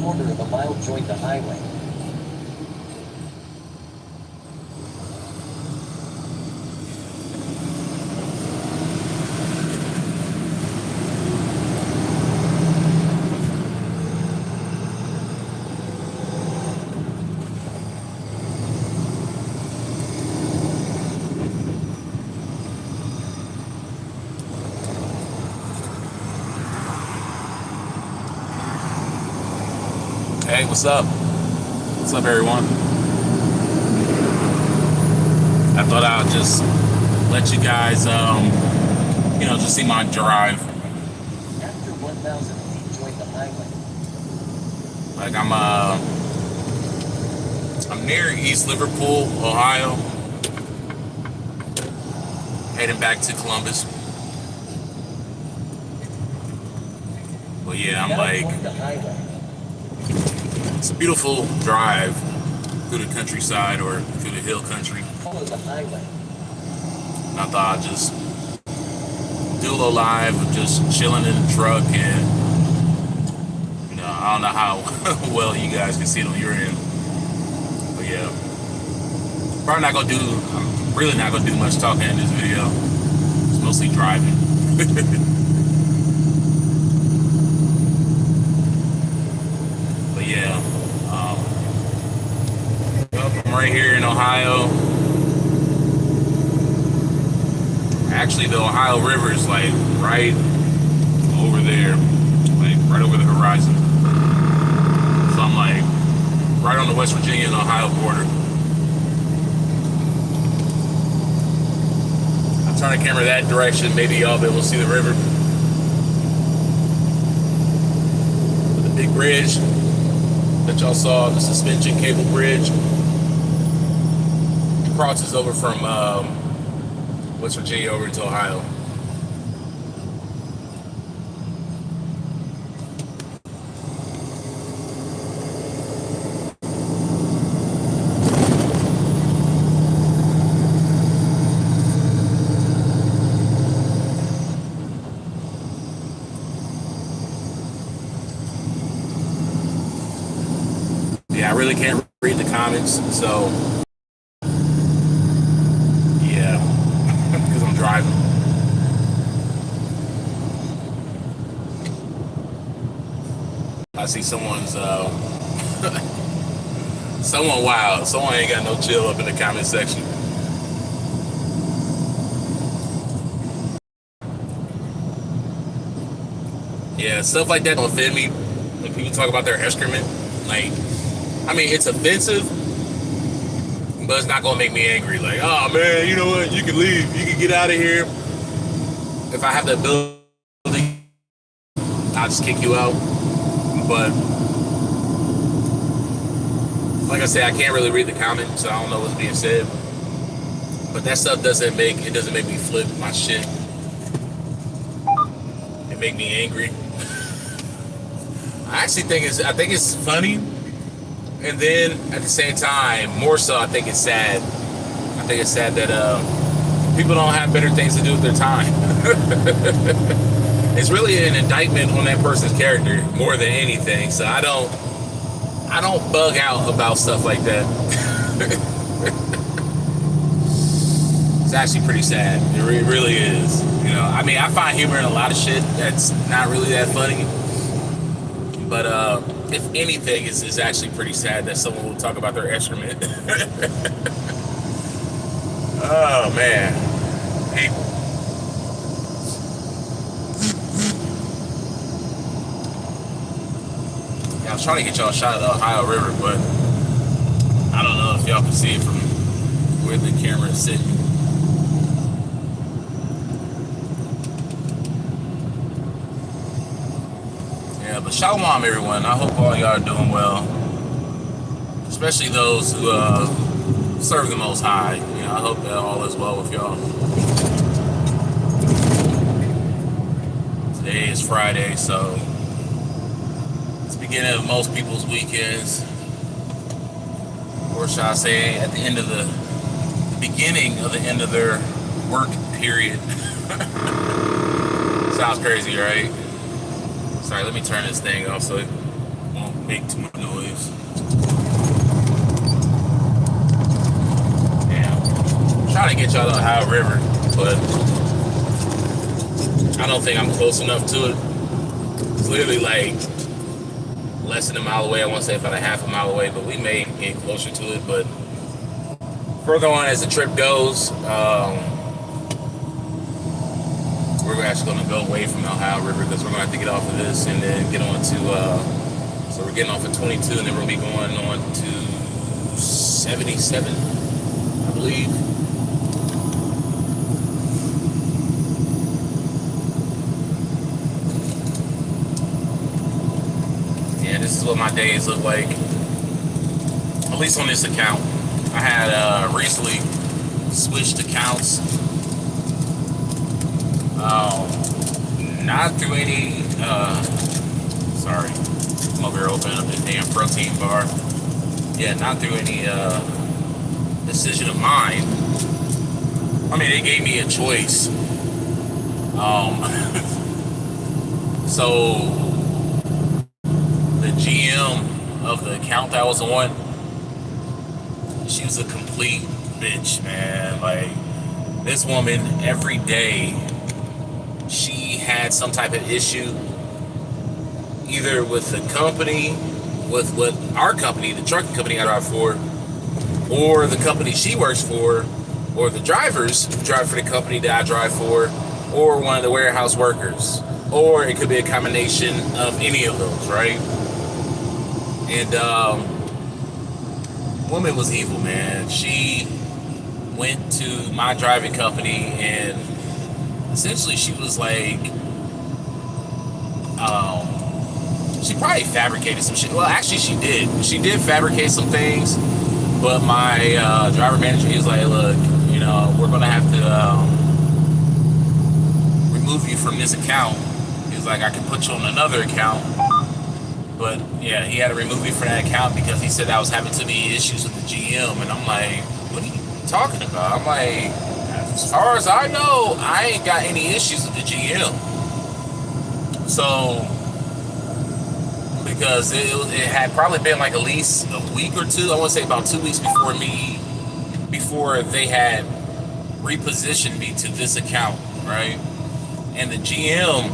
quarter of a mile, join the highway. Hey, what's up? What's up, everyone? I thought I'll just let you guys, just see my drive. After 1,000 feet, join the highway. Like I'm near East Liverpool, Ohio, heading back to Columbus. But yeah, I'm like, it's a beautiful drive through the countryside or through the hill country. Follow the highway. And I thought I'd just do a little live of just chilling in the truck, and I don't know how well you guys can see it on your end. But yeah, I'm really not gonna do much talking in this video. It's mostly driving. But yeah, I'm right here in Ohio. Actually, the Ohio River is like right over there, like right over the horizon. So I'm like right on the West Virginia and Ohio border. I'll turn the camera that direction. Maybe y'all be able to see the river. The big bridge that y'all saw, the suspension cable bridge, crosses over from West Virginia over to Ohio. Yeah, I really can't read the comments, so yeah, because I'm driving. I see someone's someone wild. Someone ain't got no chill up in the comment section. Yeah, stuff like that don't offend me. When people talk about their excrement, like, I mean, it's offensive, but it's not gonna make me angry. Like, oh man, you know what? You can leave. You can get out of here. If I have the ability, I'll just kick you out. But like I said, I can't really read the comments, so I don't know what's being said. But that stuff doesn't make me flip my shit. It make me angry. I actually think it's funny, and then at the same time, more so, I think it's sad. I think it's sad that people don't have better things to do with their time. It's really an indictment on that person's character more than anything. So I don't bug out about stuff like that. It's actually pretty sad. It really is. I mean, I find humor in a lot of shit that's not really that funny. But if anything, it's actually pretty sad that someone will talk about their excrement. Oh man, people. Yeah, I was trying to get y'all a shot of the Ohio River, but I don't know if y'all can see it from where the camera is sitting. Yeah, but shalom, everyone. I hope all y'all are doing well, especially those who serve the Most High. I hope that all is well with y'all. Today is Friday, so it's the beginning of most people's weekends, or should I say, at the beginning of the end of their work period. Sounds crazy, right? Sorry, let me turn this thing off so it won't make too much noise. Damn. I'm trying to get y'all to Ohio River, but I don't think I'm close enough to it. It's literally like less than a mile away. I want to say about a half a mile away, but we may get closer to it. But further on as the trip goes, we're actually going to go away from the Ohio River because we're going to have to get off of this and then get on to, so we're getting off at 22 and then we'll be going on to 77, I believe. Yeah, this is what my days look like, at least on this account. I had recently switched accounts. Not through any, sorry, I'm over here opening up this damn protein bar. Yeah, not through any decision of mine. I mean, they gave me a choice. So the GM of the account that I was on, she was a complete bitch, man. Like, this woman, every day, she had some type of issue, either with the company, with what our company, the trucking company I drive for, or the company she works for, or the drivers who drive for the company that I drive for, or one of the warehouse workers, or it could be a combination of any of those, right? And woman was evil, man. She went to my driving company and essentially she was like, she probably fabricated some shit. Well, actually she did. She did fabricate some things, but my driver manager, he was like, look, you know, we're gonna have to remove you from this account. He was like, I can put you on another account. But yeah, he had to remove me from that account because he said I was having too many issues with the GM. And I'm like, what are you talking about? I'm like, as far as I know, I ain't got any issues with the GM. So, because it had probably been like at least a week or two, I want to say about 2 weeks before they had repositioned me to this account, right? And the GM,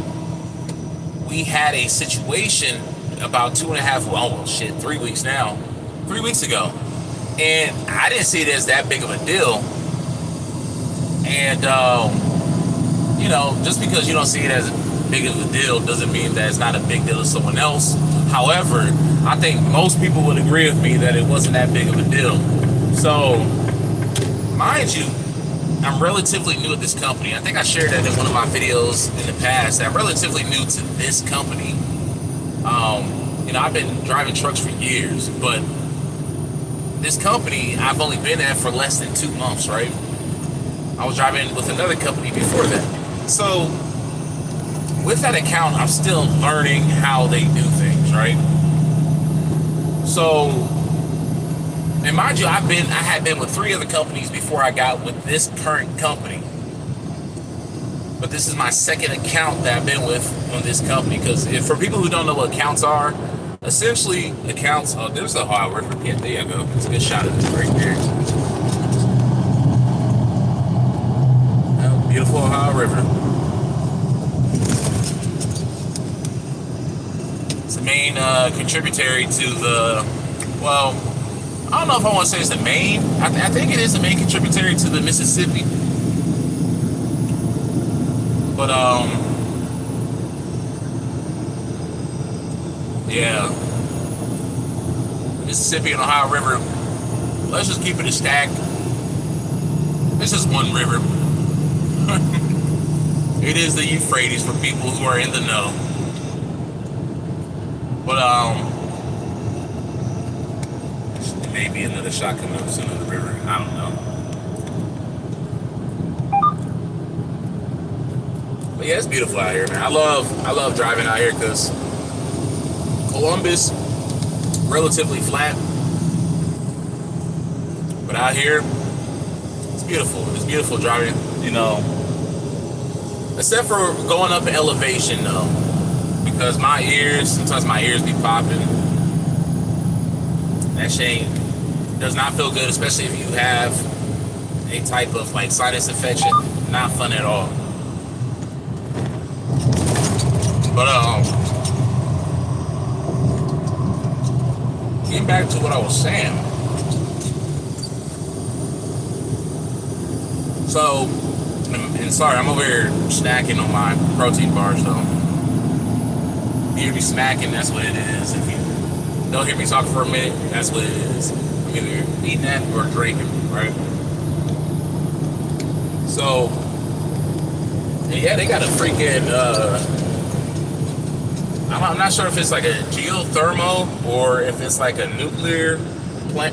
we had a situation about 3 weeks now, 3 weeks ago. And I didn't see it as that big of a deal. And, you know, just because you don't see it as big of a deal doesn't mean that it's not a big deal to someone else. However, I think most people would agree with me that it wasn't that big of a deal. So, mind you, I'm relatively new at this company. I think I shared that in one of my videos in the past. I'm relatively new to this company. You know, I've been driving trucks for years, but this company I've only been at for less than 2 months, right? I was driving with another company before that. So with that account, I'm still learning how they do things, right? So, and mind you, I had been with 3 other companies before I got with this current company. But this is my second account that I've been with on this company. Because for people who don't know what accounts are, essentially accounts, oh, there's the Ohio River. Yeah, there you go. It's a good shot of it right there. Oh, beautiful Ohio River. It's the main contributory to the, well, I don't know if I want to say it's the main. I think it is the main contributory to the Mississippi. But, yeah. Mississippi and Ohio River, let's just keep it a stack. It's just one river. It is the Euphrates for people who are in the know. But, maybe another shot coming up soon on the river. I don't know. But yeah, it's beautiful out here, man. I love driving out here because Columbus, relatively flat, but out here, it's beautiful. It's beautiful driving, you know, except for going up in elevation, though, because sometimes my ears be popping. That shit does not feel good, especially if you have a type of like sinus infection. Not fun at all. But getting back to what I was saying. So, and sorry, I'm over here snacking on my protein bars though. If you hear me smacking, that's what it is. If you don't hear me talk for a minute, that's what it is. I'm either eating that or drinking, right? So, yeah, they got a freaking, I'm not sure if it's like a geothermal or if it's like a nuclear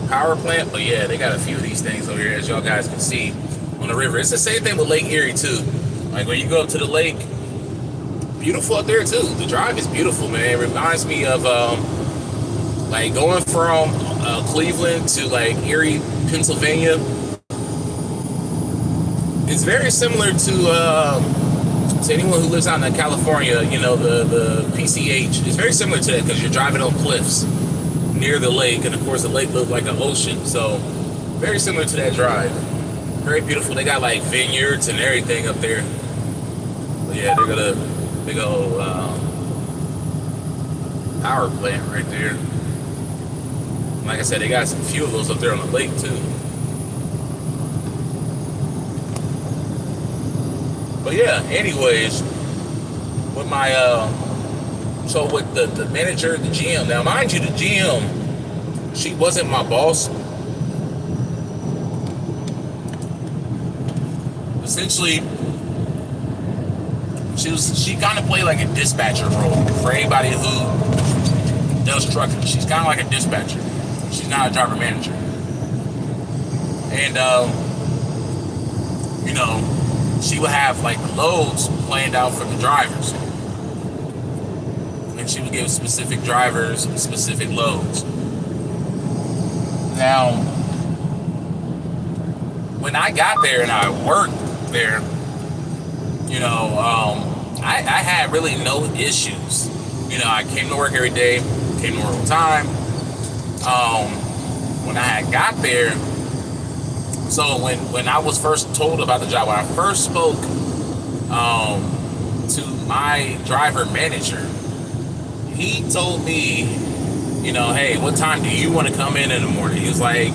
power plant, but yeah, they got a few of these things over here, as y'all guys can see on the river. It's the same thing with Lake Erie too. Like when you go up to the lake, beautiful up there too. The drive is beautiful, man. It reminds me of like going from Cleveland to like Erie, Pennsylvania. It's very similar to anyone who lives out in California, you know, the PCH. It's very similar to that because you're driving on cliffs near the lake, and of course the lake looks like an ocean. So very similar to that drive. Very beautiful. They got like vineyards and everything up there. But yeah, they're gonna big old power plant right there. Like I said, they got some few of those up there on the lake too. But yeah, anyways, with my so with the manager, the GM. Now, mind you, the GM, she wasn't my boss. Essentially, she kind of played like a dispatcher role for anybody who does trucking. She's kind of like a dispatcher. She's not a driver manager. And you know, she would have like the loads planned out for the drivers, and she would give specific drivers specific loads. Now, when I got there and I worked there, you know, I had really no issues. You know, I came to work every day, came to work on time. When I had got there, so when I was first told about the job, when I first spoke to my driver manager, he told me, you know, hey, what time do you want to come in the morning? He was like,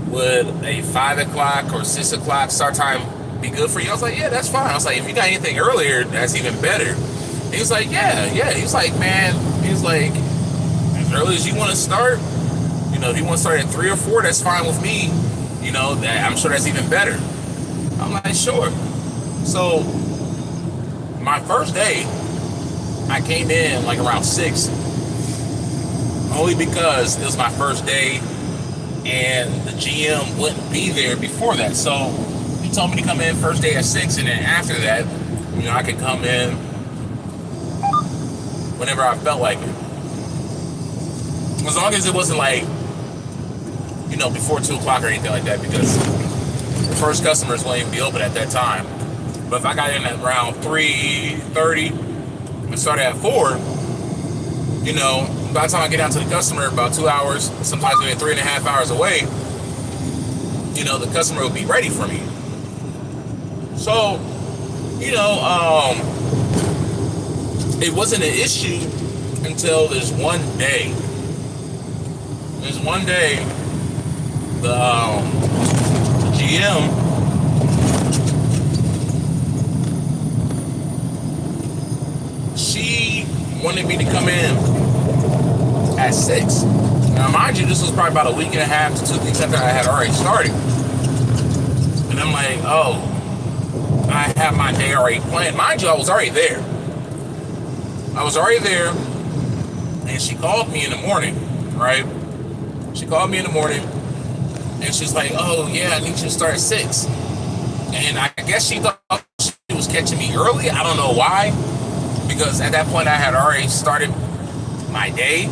would a 5 o'clock or 6 o'clock start time be good for you? I was like, yeah, that's fine. I was like, if you got anything earlier, that's even better. He was like, yeah. He was like, man, he was like, as early as you want to start, you know, if you want to start at 3 or 4, that's fine with me. You know, that I'm sure that's even better. I'm like, sure. So my first day, I came in like around 6, only because it was my first day and the GM wouldn't be there before that. So he told me to come in first day at 6, and then after that, you know, I could come in whenever I felt like it. As long as it wasn't like, you know, before 2 o'clock or anything like that, because the first customers won't even be open at that time. But if I got in at around 3:30 and started at 4, you know, by the time I get down to the customer, about 2 hours, sometimes maybe 3.5 hours away, you know, the customer will be ready for me. So, you know, it wasn't an issue until this one day. There's one day, the GM, she wanted me to come in at 6. Now, mind you, this was probably about a week and a half to 2 weeks after I had already started. And I'm like, oh, I have my day already planned. Mind you, I was already there. And she called me in the morning, right? She called me in the morning, and she's like, oh, yeah, I need you to start at 6. And I guess she thought she was catching me early. I don't know why, because at that point I had already started my day,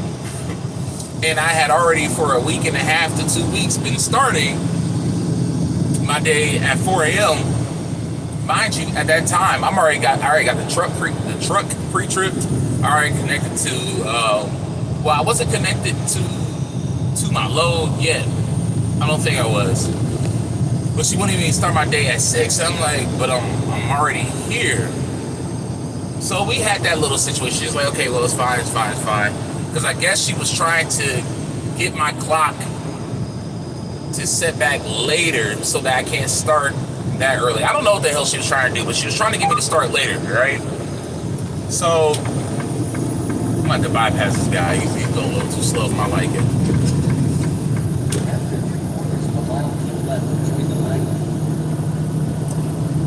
and I had already for a week and a half to 2 weeks been starting my day at 4 a.m. Mind you, at that time, I already got the truck pre-tripped. I already connected to, well, I wasn't connected to to my load yet. I don't think I was. But she wouldn't even start my day at 6. I'm like, but I'm already here. So we had that little situation. She was like, okay, well, it's fine. Because I guess she was trying to get my clock to set back later so that I can't start that early. I don't know what the hell she was trying to do, but she was trying to get me to start later, right? So I'm going to bypass this guy. He's going a little too slow for my liking.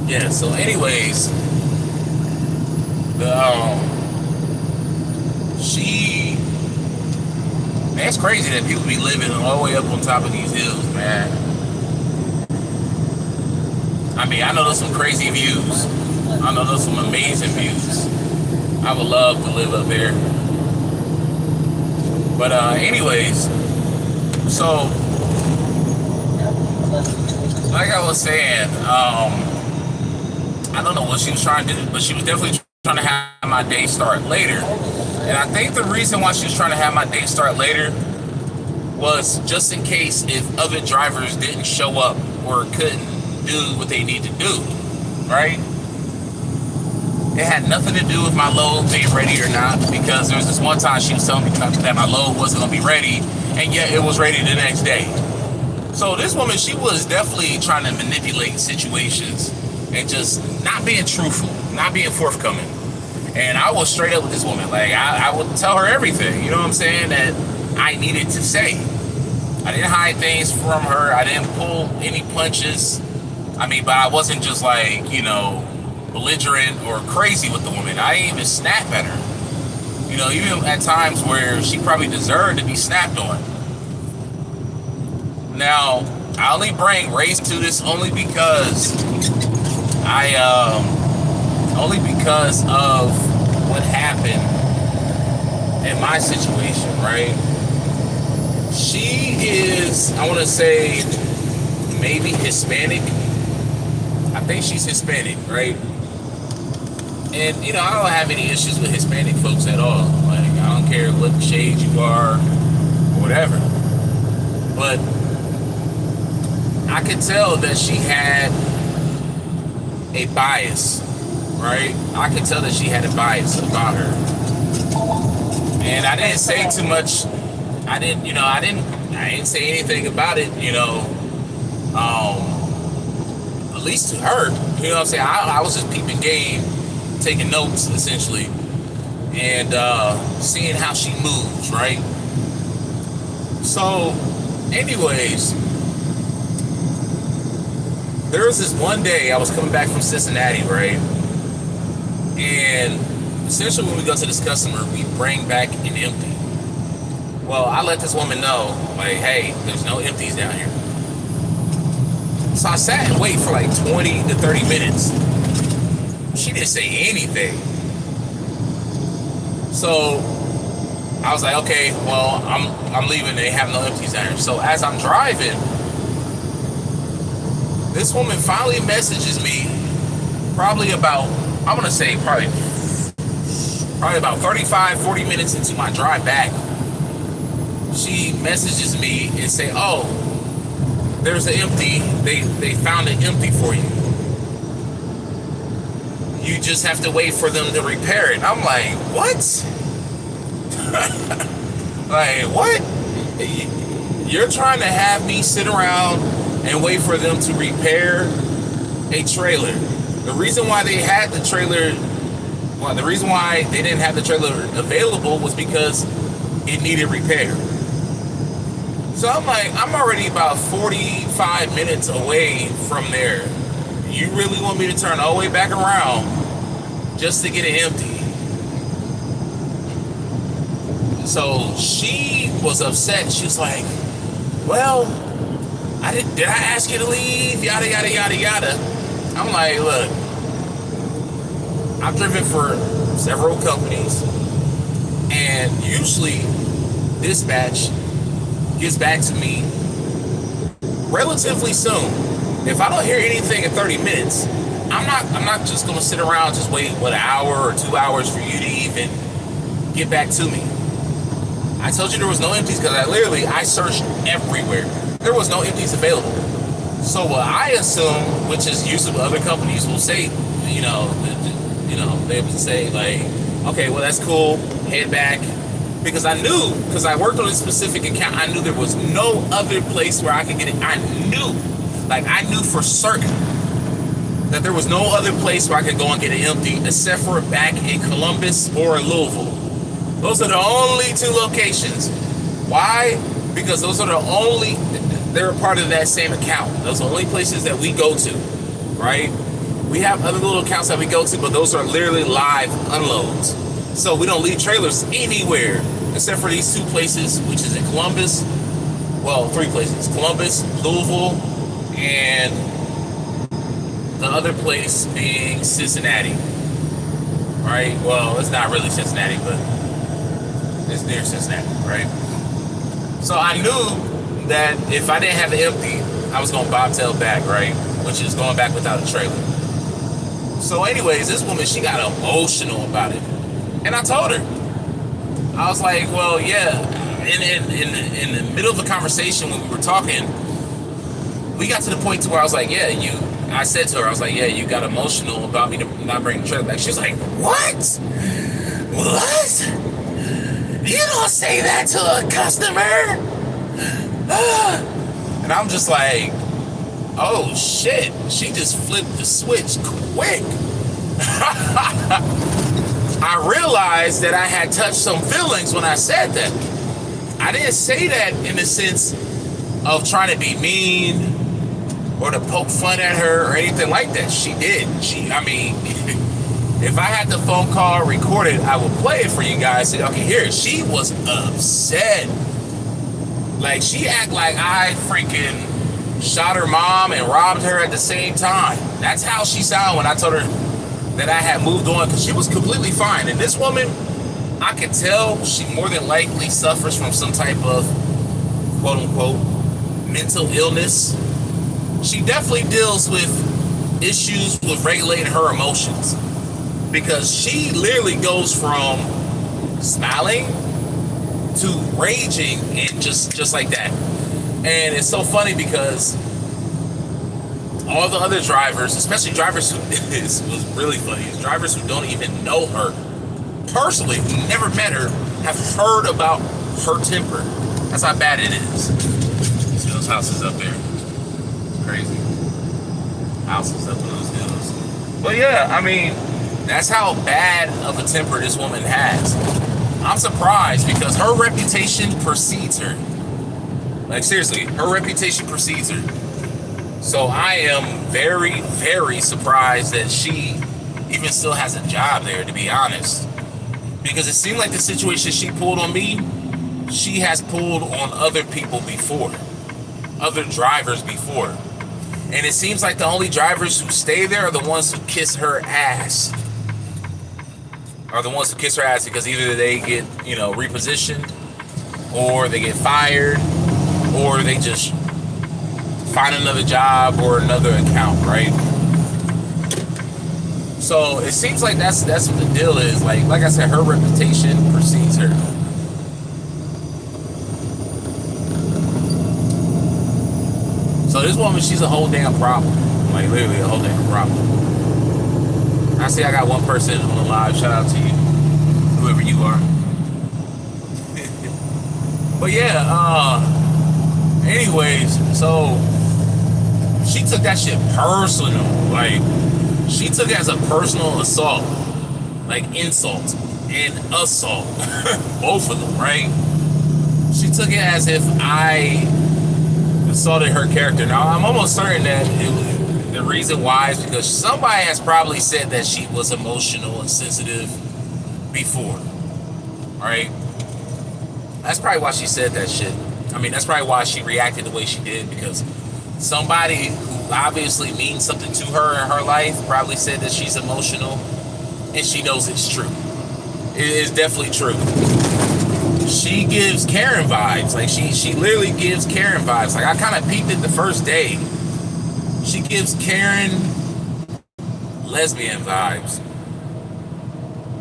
Yeah, so anyways, man, it's crazy that people be living all the way up on top of these hills, man. I mean, I know there's some crazy views. I know there's some amazing views. I would love to live up there. But anyways, so like I was saying, I don't know what she was trying to do, but she was definitely trying to have my day start later. And I think the reason why she was trying to have my day start later was just in case if other drivers didn't show up or couldn't do what they need to do, right? It had nothing to do with my load being ready or not, because there was this one time she was telling me that my load wasn't going to be ready, and yet it was ready the next day. So this woman, she was definitely trying to manipulate situations and just not being truthful, not being forthcoming. And I was straight up with this woman. Like, I would tell her everything, you know what I'm saying, that I needed to say. I didn't hide things from her. I didn't pull any punches. I mean, but I wasn't just like, you know, belligerent or crazy with the woman. I didn't even snap at her. You know, even at times where she probably deserved to be snapped on. Now, I only bring race to this only because of what happened in my situation, right? She is, I want to say, maybe Hispanic. I think she's Hispanic, right? And, you know, I don't have any issues with Hispanic folks at all. Like, I don't care what shade you are or whatever. But I could tell that she had a bias, right? I could tell that she had a bias about her. And I didn't say too much. I didn't say anything about it, you know, at least to her. You know what I'm saying? I was just peeping game, taking notes, essentially, and seeing how she moves, right? So, anyways, there was this one day I was coming back from Cincinnati, right? And essentially when we go to this customer, we bring back an empty. Well, I let this woman know, like, hey, there's no empties down here. So I sat and waited for like 20 to 30 minutes. She didn't say anything. So I was like, okay, well, I'm leaving. They have no empties down here. So as I'm driving, this woman finally messages me probably about, I'm going to say probably about 35, 40 minutes into my drive back. She messages me and say, oh, there's an empty. They found an empty for you. You just have to wait for them to repair it. I'm like, what? Like, what? You're trying to have me sit around and wait for them to repair a trailer. The reason why they had the trailer, well, the reason why they didn't have the trailer available was because it needed repair. So I'm like, I'm already about 45 minutes away from there. You really want me to turn all the way back around just to get it empty? So she was upset. She was like, well, did I ask you to leave? Yada, yada, yada, yada. I'm like, look, I've driven for several companies, and usually dispatch gets back to me relatively soon. If I don't hear anything in 30 minutes, I'm not just gonna sit around just wait an hour or 2 hours for you to even get back to me. I told you there was no empties because I searched everywhere. There was no empties available. So what I assume, which is usually what other companies will say, they would say like, okay, well that's cool, head back. Because I knew, because I worked on a specific account, I knew there was no other place where I could get it. I knew for certain that there was no other place where I could go and get it empty except for back in Columbus or Louisville. Those are the only two locations. Why? Because those are they're a part of that same account. Those are the only places that we go to, right? We have other little accounts that we go to, but those are literally live unloads. So we don't leave trailers anywhere except for these two places, which is in Columbus. Well, three places: Columbus, Louisville, and the other place being Cincinnati. Right? Well, it's not really Cincinnati, but it's near Cincinnati, right? So I knew that if I didn't have it empty, I was going to bobtail back, right? Which is going back without a trailer. So anyways, this woman, she got emotional about it. And I told her, I was like, well, yeah, in the middle of the conversation when we were talking, we got to the point to where I was like, yeah, I said to her, I was like, yeah, you got emotional about me not bringing the trailer back. She was like, what? What? You don't say that to a customer? And I'm just like, oh shit, she just flipped the switch quick. I realized that I had touched some feelings when I said that. I didn't say that in the sense of trying to be mean or to poke fun at her or anything like that. She did. If I had the phone call recorded, I would play it for you guys. Say, okay, here, she was upset. Like, she act like I freaking shot her mom and robbed her at the same time. That's how she sounded when I told her that I had moved on, because she was completely fine. And this woman, I could tell she more than likely suffers from some type of quote-unquote mental illness. She definitely deals with issues with regulating her emotions, because she literally goes from smiling to raging and just like that. And it's so funny because all the other drivers, especially drivers who, this was really funny, is drivers who don't even know her personally, who never met her, have heard about her temper. That's how bad it is. You see those houses up there? It's crazy. Houses up in those hills. But yeah, I mean, that's how bad of a temper this woman has. I'm surprised because her reputation precedes her. Like, seriously, her reputation precedes her. So I am very, very surprised that she even still has a job there, to be honest. Because it seemed like the situation she pulled on me, she has pulled on other people before. Other drivers before. And it seems like the only drivers who stay there are the ones who kiss her ass. Are the ones who kiss her ass because either they get, repositioned, or they get fired, or they just find another job or another account, right? So it seems like that's what the deal is. Like I said, her reputation precedes her. So this woman, she's a whole damn problem. Like, literally a whole damn problem. I see I got one person on the live. Shout out to you, whoever you are. But yeah, anyways, so she took that shit personal. Like, she took it as a personal assault. Like, insult and assault. Both of them, right? She took it as if I assaulted her character. Now, I'm almost certain that the reason why is because somebody has probably said that she was emotional and sensitive before. Right? That's probably why she said that shit. I mean, that's probably why she reacted the way she did, because somebody who obviously means something to her in her life probably said that she's emotional, and she knows it's true. It is definitely true. She gives Karen vibes. Like, she literally gives Karen vibes. Like, I kind of peeped it the first day. She gives Karen lesbian vibes.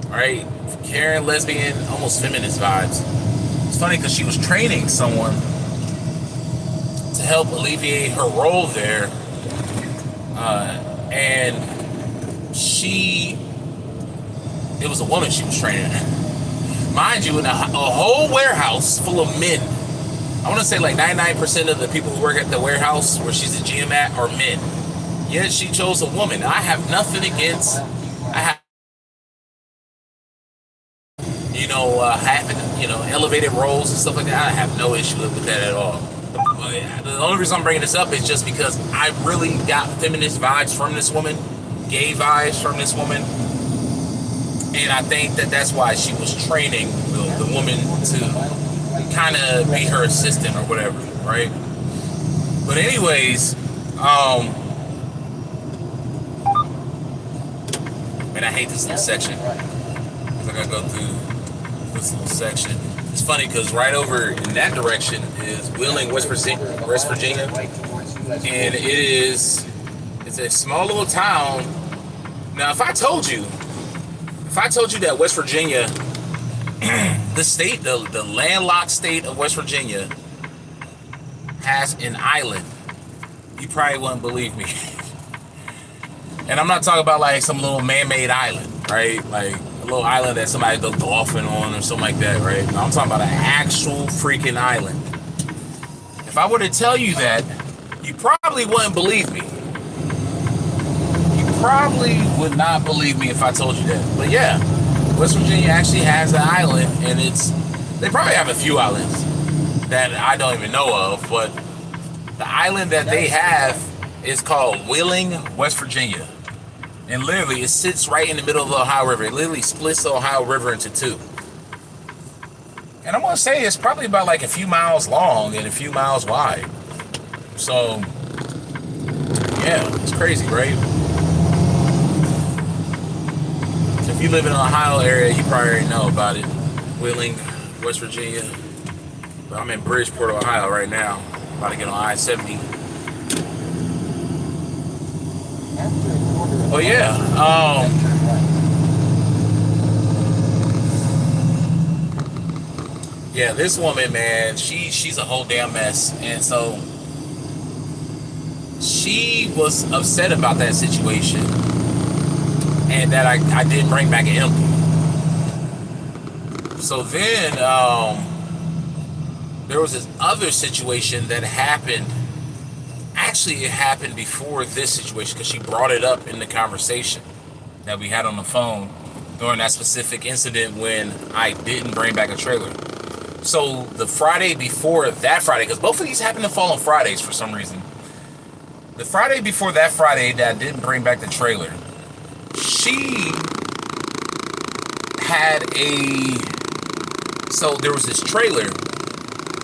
Right? Karen lesbian, almost feminist vibes. It's funny because she was training someone to help alleviate her role there, and it was a woman she was training. Mind you, in a whole warehouse full of men. I want to say like 99% of the people who work at the warehouse where she's a GM at are men. Yet she chose a woman. I have nothing against, elevated roles and stuff like that. I have no issue with that at all. The only reason I'm bringing this up is just because I really got feminist vibes from this woman, gay vibes from this woman, and I think that that's why she was training the woman to kind of be her assistant or whatever, right? But anyways, man, I hate this little section because I gotta go through this little section. It's funny because right over in that direction is Wheeling, West Virginia, and it's a small little town. Now, if I told you that West Virginia, the state, the landlocked state of West Virginia, has an island, you probably wouldn't believe me. And I'm not talking about like some little man-made island, right? Like a little island that somebody goes golfing on or something like that, right? No, I'm talking about an actual freaking island. If I were to tell you that, you probably wouldn't believe me. You probably would not believe me if I told you that. But yeah, West Virginia actually has an island, and they probably have a few islands that I don't even know of, but the island that they have is called Wheeling, West Virginia. And literally, it sits right in the middle of the Ohio River. It literally splits the Ohio River into two. And I'm going to say it's probably about like a few miles long and a few miles wide. So, yeah, it's crazy, right? If you live in the Ohio area, you probably already know about it. Wheeling, West Virginia. But I'm in Bridgeport, Ohio right now. About to get on I-70. Well, yeah, yeah, this woman, man, she's a whole damn mess. And so she was upset about that situation and that I didn't bring back an empty. So then there was this other situation that happened. Actually, it happened before this situation because she brought it up in the conversation that we had on the phone during that specific incident when I didn't bring back a trailer. So the Friday before that Friday, because both of these happen to fall on Fridays for some reason. The Friday before that Friday that I didn't bring back the trailer, she had so there was this trailer.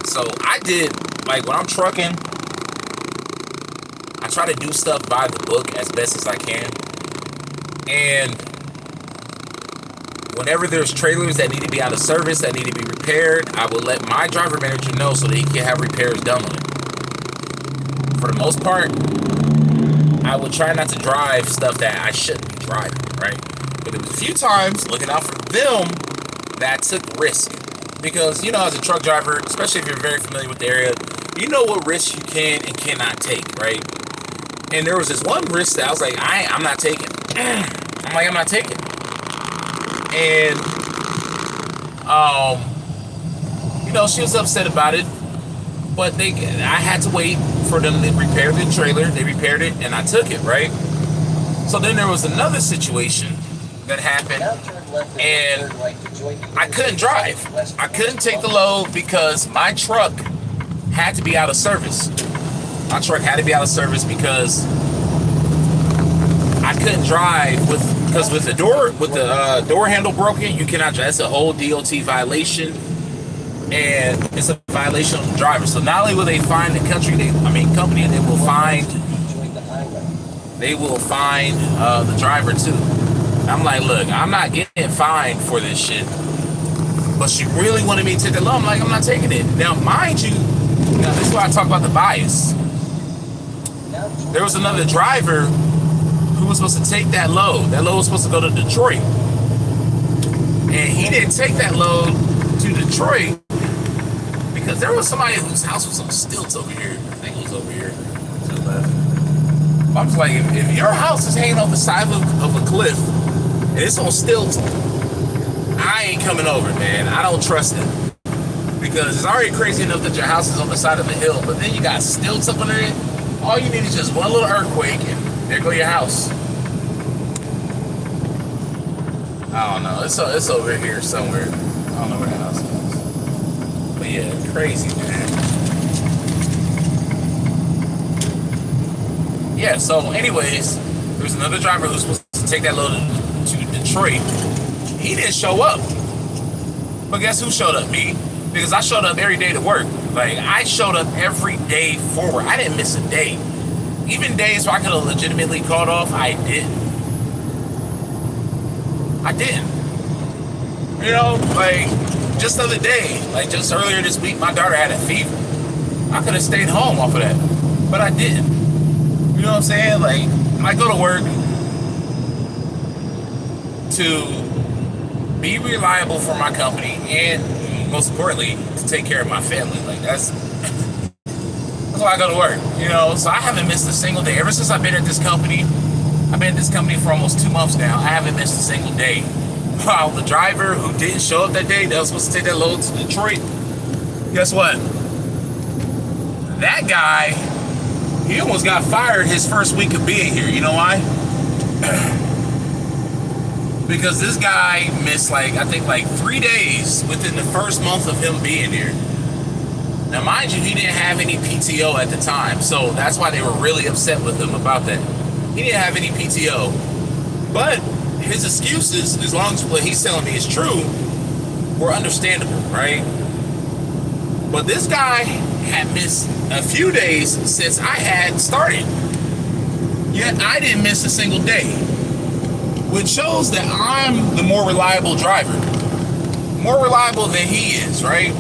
So I did, like when I'm trucking, I try to do stuff by the book as best as I can. And whenever there's trailers that need to be out of service, that need to be repaired, I will let my driver manager know so that he can have repairs done on it. For the most part, I would try not to drive stuff that I shouldn't be driving, right? But there was a few times, looking out for them, that I took risk. Because, you know, as a truck driver, especially if you're very familiar with the area, you know what risks you can and cannot take, right? And there was this one risk that I was like, I'm not taking. I'm not taking. And, you know, she was upset about it. But I had to wait for them to repair the trailer. They repaired it, and I took it, right? So then there was another situation that happened, and I couldn't drive. I couldn't take the load because my truck had to be out of service. My truck had to be out of service because I couldn't drive because with the door handle broken, you cannot drive. That's a whole DOT violation, and it's a violation of the driver. So not only will they fine the company, they will fine the driver too. I'm like, look, I'm not getting fined for this shit. But she really wanted me to take the load. I'm like, I'm not taking it. Now, mind you, this is why I talk about the bias. There was another driver who was supposed to take that load. That load was supposed to go to Detroit. And he didn't take that load to Detroit because there was somebody whose house was on stilts over here. I think it was over here to the left. I'm just like, if your house is hanging off the side of a cliff and it's on stilts, I ain't coming over, man. I don't trust it. Because it's already crazy enough that your house is on the side of a hill, but then you got stilts up under it. All you need is just one little earthquake and there go your house. I don't know. It's over here somewhere. I don't know where the house is. But yeah, crazy, man. Yeah, so anyways, there's another driver who's supposed to take that load to Detroit. He didn't show up. But guess who showed up? Me. Because I showed up every day to work. Like, I showed up every day forward. I didn't miss a day. Even days where I could have legitimately called off, I didn't. I didn't. You know, like, just the other day, like just earlier this week, my daughter had a fever. I could have stayed home off of that. But I didn't. You know what I'm saying? Like, I go to work to be reliable for my company and, most importantly, to take care of my family. Like, that's why I go to work, you know? So I haven't missed a single day. Ever since I've been at this company, I've been at this company for almost 2 months now. I haven't missed a single day. While the driver who didn't show up that day, that was supposed to take that load to Detroit, guess what? That guy, he almost got fired his first week of being here. You know why? Because this guy missed, like, I think, like 3 days within the first month of him being here. Now, mind you, he didn't have any PTO at the time, so that's why they were really upset with him about that. He didn't have any PTO, but his excuses, as long as what he's telling me is true, were understandable, right? But this guy had missed a few days since I had started, yet I didn't miss a single day. Which shows that I'm the more reliable driver. More reliable than he is, right?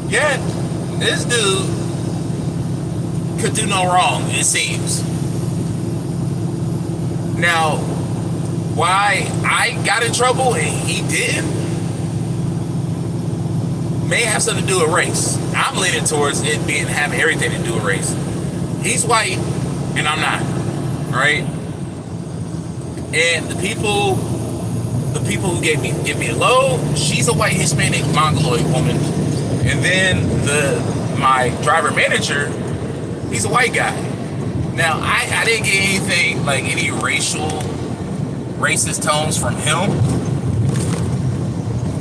Yet, this dude could do no wrong, it seems. Now, why I got in trouble and he didn't, may have something to do with race. I'm leaning towards it having everything to do with race. He's white and I'm not, right? And the people who give me a load, she's a white Hispanic Mongoloid woman, and then my driver manager, he's a white guy. Now I didn't get anything like any racist tones from him.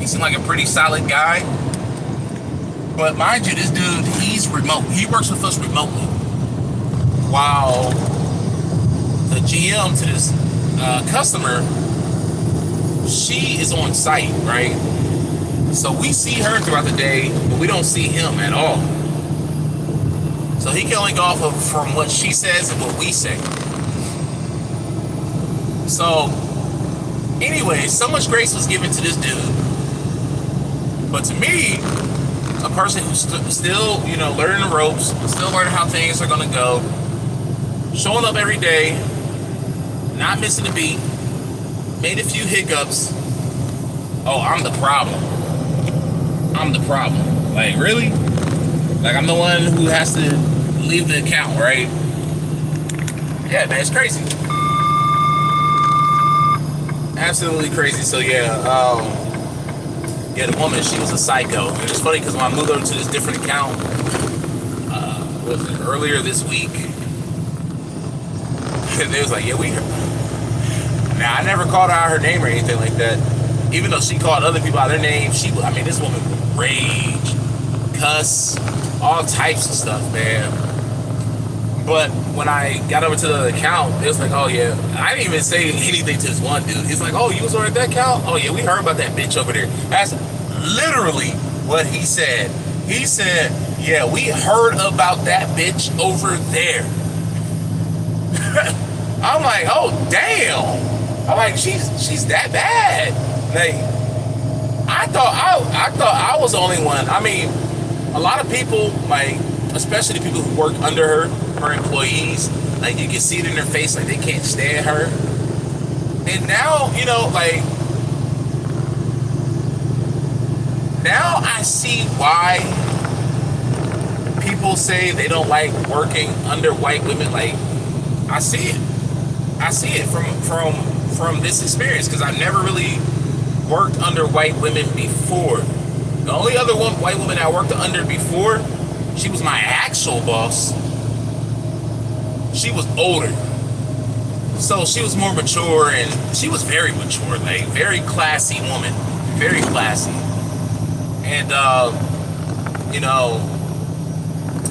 He seemed like a pretty solid guy, but mind you, this dude, he's remote. He works with us remotely, while the GM to this customer, she is on site, right? So we see her throughout the day, but we don't see him at all. So he can only go off from what she says and what we say. So, anyway, so much grace was given to this dude. But to me, a person who's still, you know, learning the ropes, still learning how things are gonna go, showing up every day, not missing a beat, made a few hiccups. Oh, I'm the problem. I'm the problem. Like, really? Like, I'm the one who has to leave the account, right? Yeah, man, it's crazy. Absolutely crazy. So, yeah, the woman, she was a psycho. And it's funny because when I moved over to this different account, earlier this week, and they was like, yeah, we heard. Now, I never called out her name or anything like that. Even though she called other people out their name, this woman would rage, cuss, all types of stuff, man. But when I got over to the account, it was like, oh yeah, I didn't even say anything to this one dude. He's like, oh, you was over at that account? Oh yeah, we heard about that bitch over there. That's literally what he said. He said, yeah, we heard about that bitch over there. I'm like, oh damn. I'm like, she's that bad. Like, I thought I was the only one. I mean, a lot of people, like, especially the people who work under her employees, like, you can see it in their face, like, they can't stand her. And now, you know, like, now I see why people say they don't like working under white women. Like, I see it from this experience, because I've never really worked under white women before. The only other white woman I worked under before, she was my actual boss. She was older, so she was more mature, and she was very mature, like very classy woman, very classy. And you know,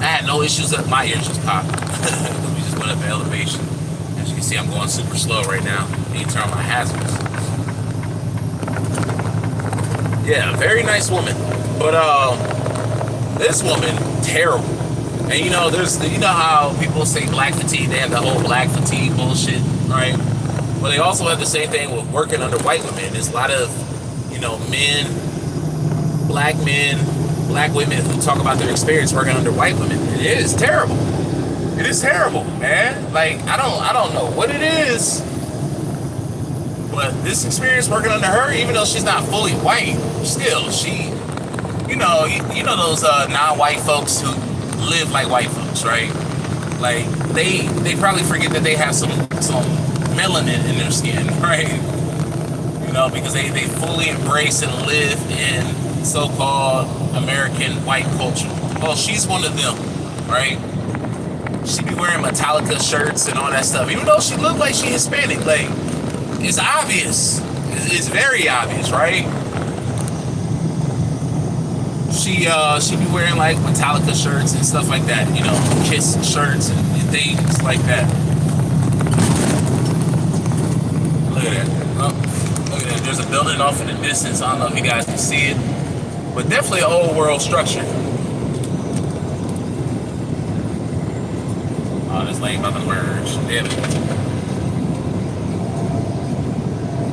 I had no issues that my ears just popped. We just went up the elevation. As you can see, I'm going super slow right now. I need to turn on my hazards. Yeah, very nice woman. But this woman, terrible. And you know, you know how people say black fatigue, they have the whole black fatigue bullshit, right? But they also have the same thing with working under white women. There's a lot of, you know, black women who talk about their experience working under white women. It is terrible. It is terrible, man. Like, I don't know what it is, but this experience working under her, even though she's not fully white, still, she, you know those non-white folks who live like white folks, right? Like, they probably forget that they have some melanin in their skin, right? You know, because they fully embrace and live in so-called American white culture. Well, she's one of them, right? She be wearing Metallica shirts and all that stuff, even though she look like she Hispanic. Like, it's obvious. It's very obvious, right? She be wearing like Metallica shirts and stuff like that, you know, Kiss shirts and things like that. Look at that. Oh, look at that. There's a building off in the distance. I don't know if you guys can see it, but definitely an old world structure. Oh, this lane about to merge. Damn it.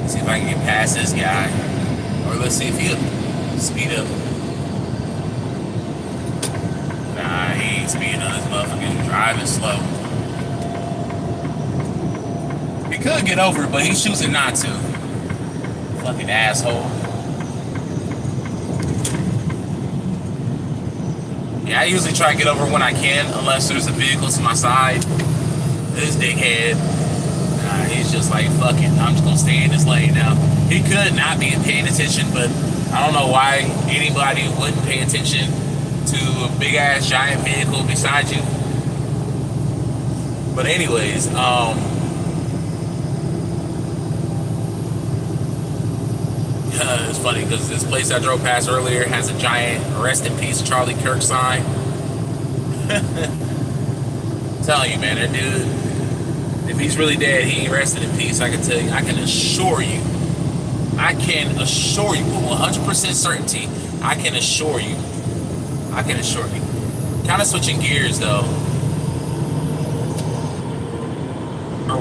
Let's see if I can get past this guy. Or let's see if he'll speed up. Nah, he ain't speeding on this motherfucker. He's driving slow. He could get over it, but he's choosing not to. Fucking asshole. Yeah, I usually try to get over when I can, unless there's a vehicle to my side. This dickhead, he's just like, fuck it, I'm just gonna stay in this lane now. He could not be paying attention, but I don't know why anybody wouldn't pay attention to a big ass giant vehicle beside you. But anyways, it's funny because this place I drove past earlier has a giant "Rest in Peace Charlie Kirk" sign. I'm telling you, man, that dude, if he's really dead, he ain't rested in peace. I can tell you, I can assure you with 100% certainty, I can assure you. Kind of switching gears though.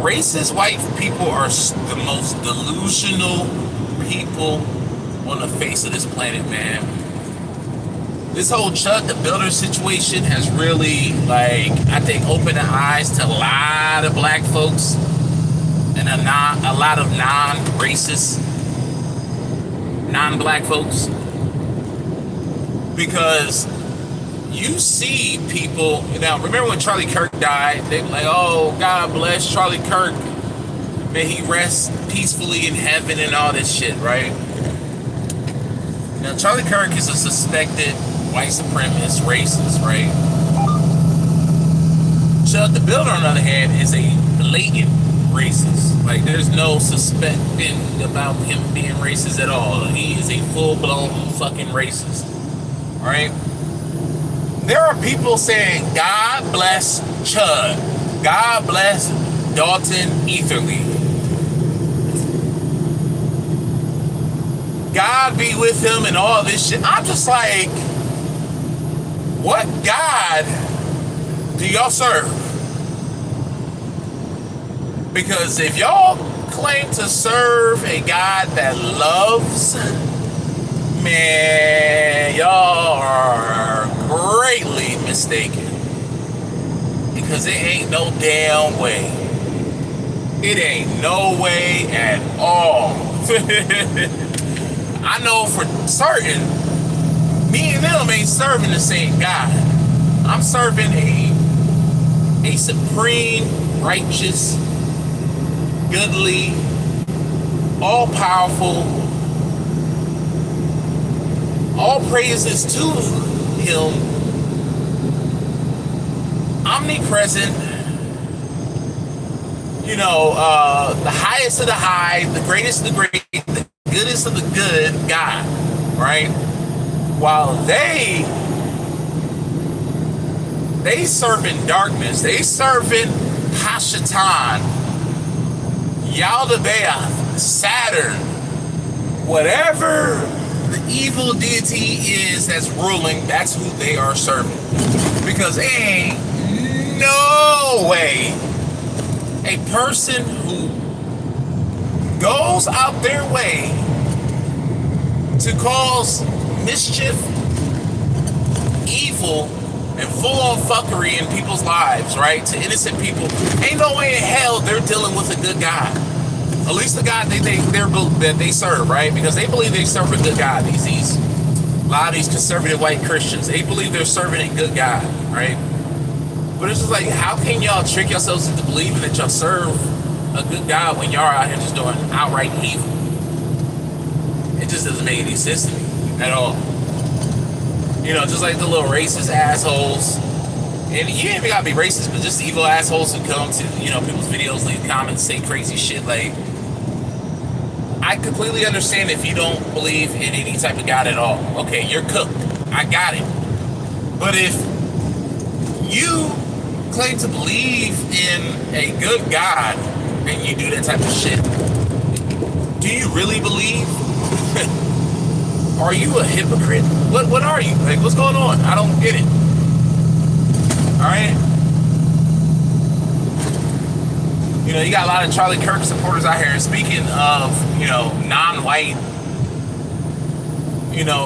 Racist white people are the most delusional people on the face of this planet, man. This whole Chud the Builder situation has really, like, I think, opened the eyes to a lot of black folks and a lot of non-racist, non-black folks. Because you see people, now remember when Charlie Kirk died, they were like, oh, God bless Charlie Kirk. May he rest peacefully in heaven and all this shit, right? Now, Charlie Kirk is a suspected white supremacist, racist, right? Chud the Builder, on the other hand, is a blatant racist. Like, there's no suspecting about him being racist at all. He is a full-blown fucking racist, all right? There are people saying, God bless Chud. God bless Dalton Etherly. God be with him and all this shit. I'm just like, what God do y'all serve? Because if y'all claim to serve a God that loves, man, y'all are greatly mistaken. Because it ain't no damn way. It ain't no way at all. I know for certain me and them ain't serving the same God. I'm serving a supreme, righteous, goodly, all-powerful, all praises to him, omnipresent, the highest of the high, the greatest of the great, the goodest of the good God, right? While they serving darkness, they serving Hashatan, Yaldabaoth, Saturn, whatever the evil deity is that's ruling, that's who they are serving. Because there ain't no way a person who goes out their way to cause mischief, evil, and full-on fuckery in people's lives, right, to innocent people, ain't no way in hell they're dealing with a good God. At least the God that they serve, right? Because they believe they serve a good God. A lot of these conservative white Christians, they believe they're serving a good God, right? But it's just like, how can y'all trick yourselves into believing that y'all serve a good God when y'all are out here just doing outright evil? It just doesn't make any sense to me at all. Just like the little racist assholes. And you ain't even gotta be racist, but just evil assholes who come to, people's videos, leave comments, say crazy shit. Like, I completely understand if you don't believe in any type of God at all. Okay, you're cooked. I got it. But if you claim to believe in a good God and you do that type of shit, do you really believe? Are you a hypocrite? What are you? Like, what's going on? I don't get it. Alright? You got a lot of Charlie Kirk supporters out here. And speaking of, non-white,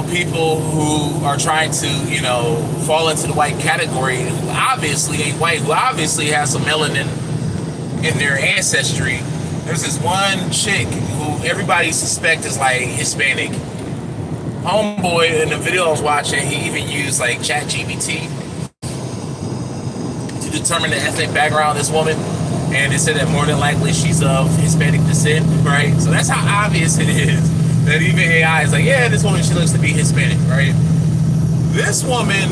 people who are trying to, fall into the white category, who obviously ain't white, who obviously has some melanin in their ancestry. There's this one chick who everybody suspects is like Hispanic. Homeboy in the video I was watching, he even used like ChatGPT to determine the ethnic background of this woman, and it said that more than likely she's of Hispanic descent, right? So that's how obvious it is that even AI is like, yeah, this woman, she looks to be Hispanic, right? This woman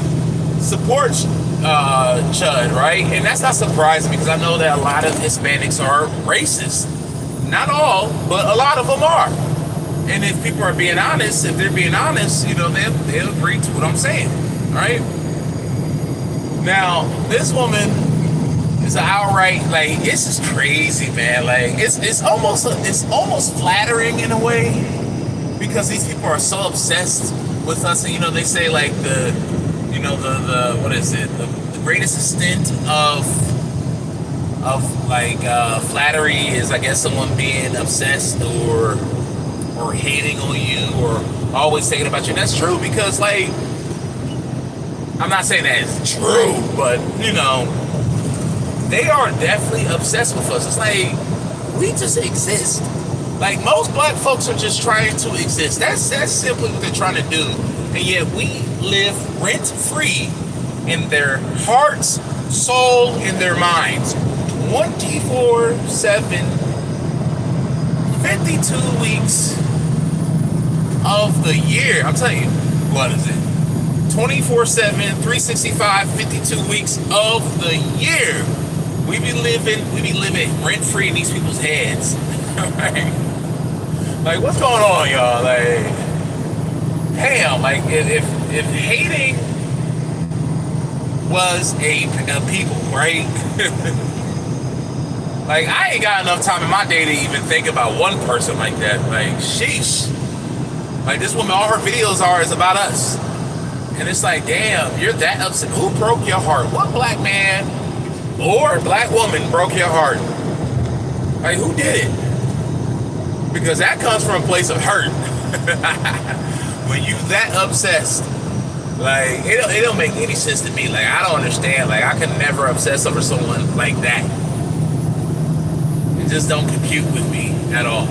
supports Chud, right? And that's not surprising because I know that a lot of Hispanics are racist. Not all, but a lot of them are. And if people are being honest, if they're being honest, they'll agree to what I'm saying, right? Now, this woman is an outright, like, this is crazy, man. Like, it's almost flattering in a way, because these people are so obsessed with us. And, they say like the what is it? The greatest extent of flattery is, I guess, someone being obsessed or hating on you or always thinking about you. That's true, because, like, I'm not saying that it's true, but they are definitely obsessed with us. It's like, we just exist. Like, most black folks are just trying to exist. That's simply what they're trying to do. And yet we live rent-free in their hearts, soul, in their minds, 24/7, 52 weeks of the year. I'm telling you, what is it? 24/7, 365, 52 weeks of the year. We be living rent-free in these people's heads. Right? Like, what's going on, y'all? Like, damn, like, if hating was a people, right? Like, I ain't got enough time in my day to even think about one person like that. Like, sheesh. Like, this woman, all her videos is about us. And it's like, damn, you're that upset. Who broke your heart? What black man or black woman broke your heart? Like, who did it? Because that comes from a place of hurt. When you that obsessed, like, it don't make any sense to me. Like, I don't understand. Like, I can never obsess over someone like that. It just don't compute with me at all.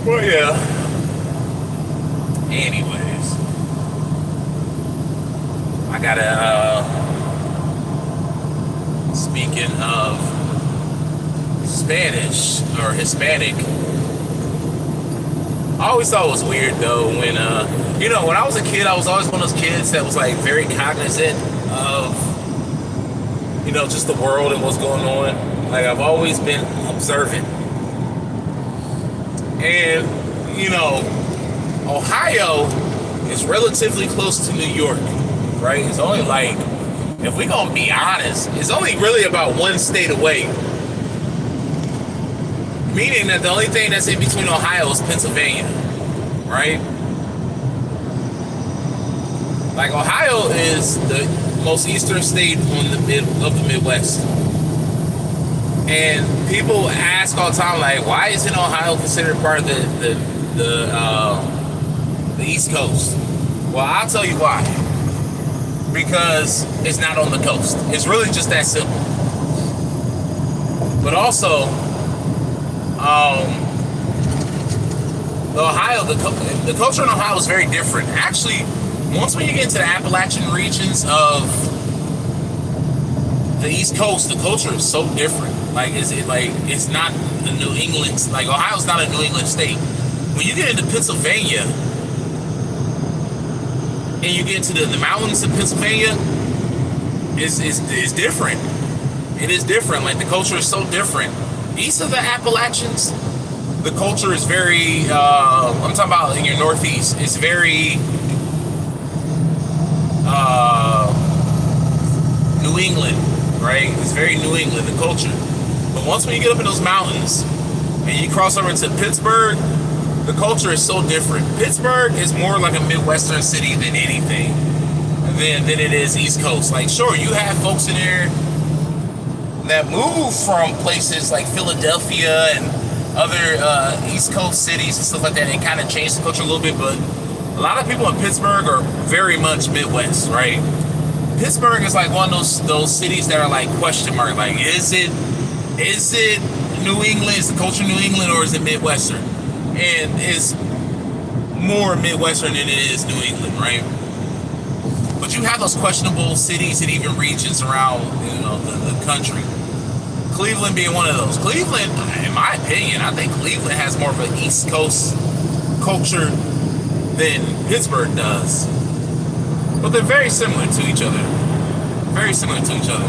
Well, yeah. Anyways, I gotta. Speaking of Spanish or Hispanic, I always thought it was weird though when when I was a kid, I was always one of those kids that was like very cognizant of just the world and what's going on. Like I've always been observant. And Ohio is relatively close to New York, right? It's only like, if we're gonna be honest, it's only really about one state away. Meaning that the only thing that's in between Ohio is Pennsylvania, right? Like Ohio is the most eastern state of the Midwest. And people ask all the time, like, why isn't Ohio considered part of the East Coast? Well, I'll tell you why. Because it's not on the coast. It's really just that simple. But also, the culture in Ohio is very different. Actually, once when you get into the Appalachian regions of the East Coast, the culture is so different. Like, it's not the New England, like Ohio's not a New England state. When you get into Pennsylvania, and you get into the mountains of Pennsylvania, it's different. It is different. Like the culture is so different. East of the Appalachians, the culture is very, I'm talking about in your northeast, it's very New England, right? It's very New England, the culture. But once when you get up in those mountains and you cross over into Pittsburgh, the culture is so different. Pittsburgh is more like a Midwestern city than anything, than it is East Coast. Like, sure, you have folks in there that move from places like Philadelphia and other East Coast cities and stuff like that, and kind of change the culture a little bit, but a lot of people in Pittsburgh are very much Midwest, right? Pittsburgh is like one of those cities that are like question mark, like is it New England, is the culture New England, or is it Midwestern? And it's more Midwestern than it is New England, right? But you have those questionable cities and even regions around the country. Cleveland being one of those. Cleveland, in my opinion, I think Cleveland has more of an East Coast culture than Pittsburgh does. But they're very similar to each other. Very similar to each other.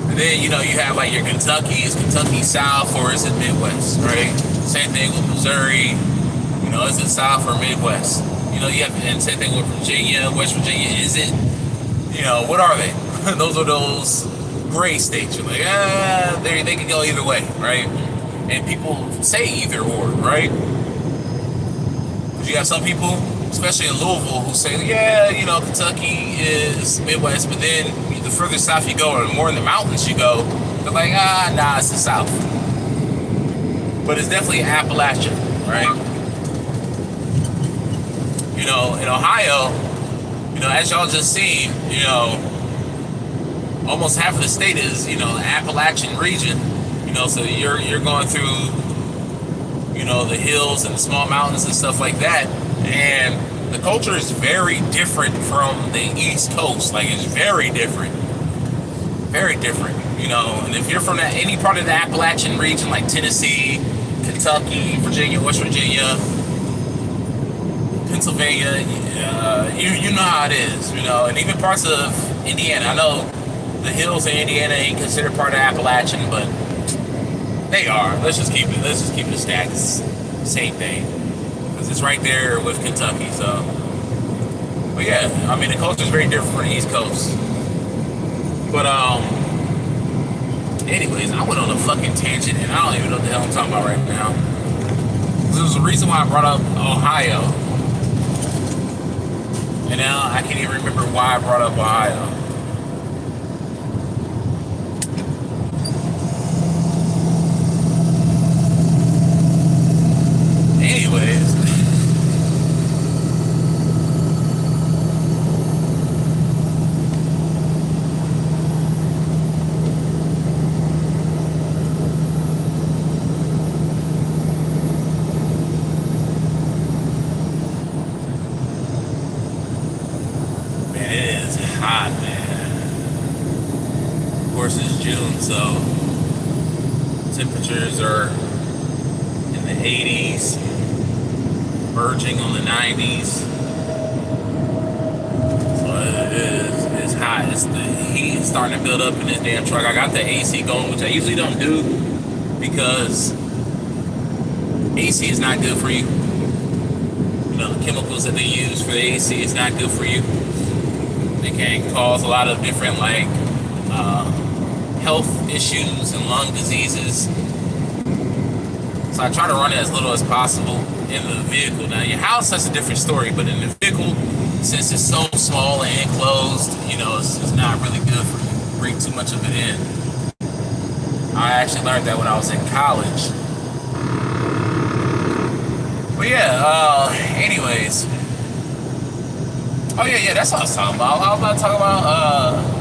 And then, you have like your Kentucky. Is Kentucky South or is it Midwest, right? Same thing with Missouri. Is it South or Midwest? You have, and same thing with Virginia, West Virginia. Is it, what are they? Those are those gray states. You're like, they can go either way, right? And people say either or, right? But you got some people, especially in Louisville, who say, Kentucky is Midwest, but then the further south you go, or the more in the mountains you go, they're like, nah, it's the South. But it's definitely Appalachian, right? In Ohio, as y'all just seen, almost half of the state is, Appalachian region. So you're going through, the hills and the small mountains and stuff like that. And the culture is very different from the East Coast. Like, it's very different. Very different, And if you're from any part of the Appalachian region, like Tennessee, Kentucky, Virginia, West Virginia, Pennsylvania, you know how it is, and even parts of Indiana. I know the hills in Indiana ain't considered part of Appalachian, but they are. Let's just keep it a stack. Same thing, because it's right there with Kentucky. So, but yeah, the culture is very different from the East Coast. But anyways, I went on a fucking tangent, and I don't even know what the hell I'm talking about right now. There's a reason why I brought up Ohio. And now I can't even remember why I brought up Ohio. Anyways. Temperatures are in the 80s, verging on the 90s. It's hot. It's the heat starting to build up in this damn truck. I got the AC going, which I usually don't do because AC is not good for you. You know, the chemicals that they use for the AC is not good for you. They can cause a lot of different health issues and lung diseases. So I try to run it as little as possible in the vehicle. Now your house, that's a different story, but in the vehicle, since it's so small and enclosed, you know, it's not really good for you to bring too much of it in. I actually learned that when I was in college. But yeah, anyways. Oh yeah, that's what I was talking about. I was about to talk about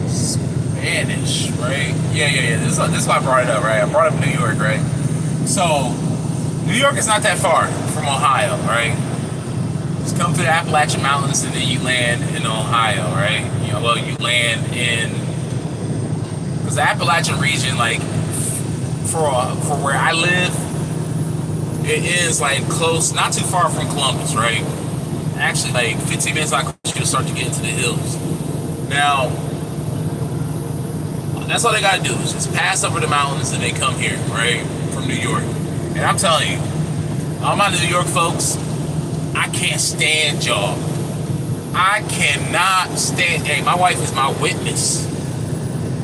Spanish, right? Yeah. This is why I brought it up, right? I brought up New York, right? So, New York is not that far from Ohio, right? Just come to the Appalachian Mountains and then you land in Ohio, right? You know, well, you land in, because the Appalachian region, like, for where I live, it is like close, not too far from Columbus, right? Actually, like 15 minutes out, you'll start to get into the hills. Now, that's all they gotta do is just pass over the mountains and they come here, right? From New York. And I'm telling you, all my New York folks, I can't stand y'all. I cannot stand. Hey, my wife is my witness.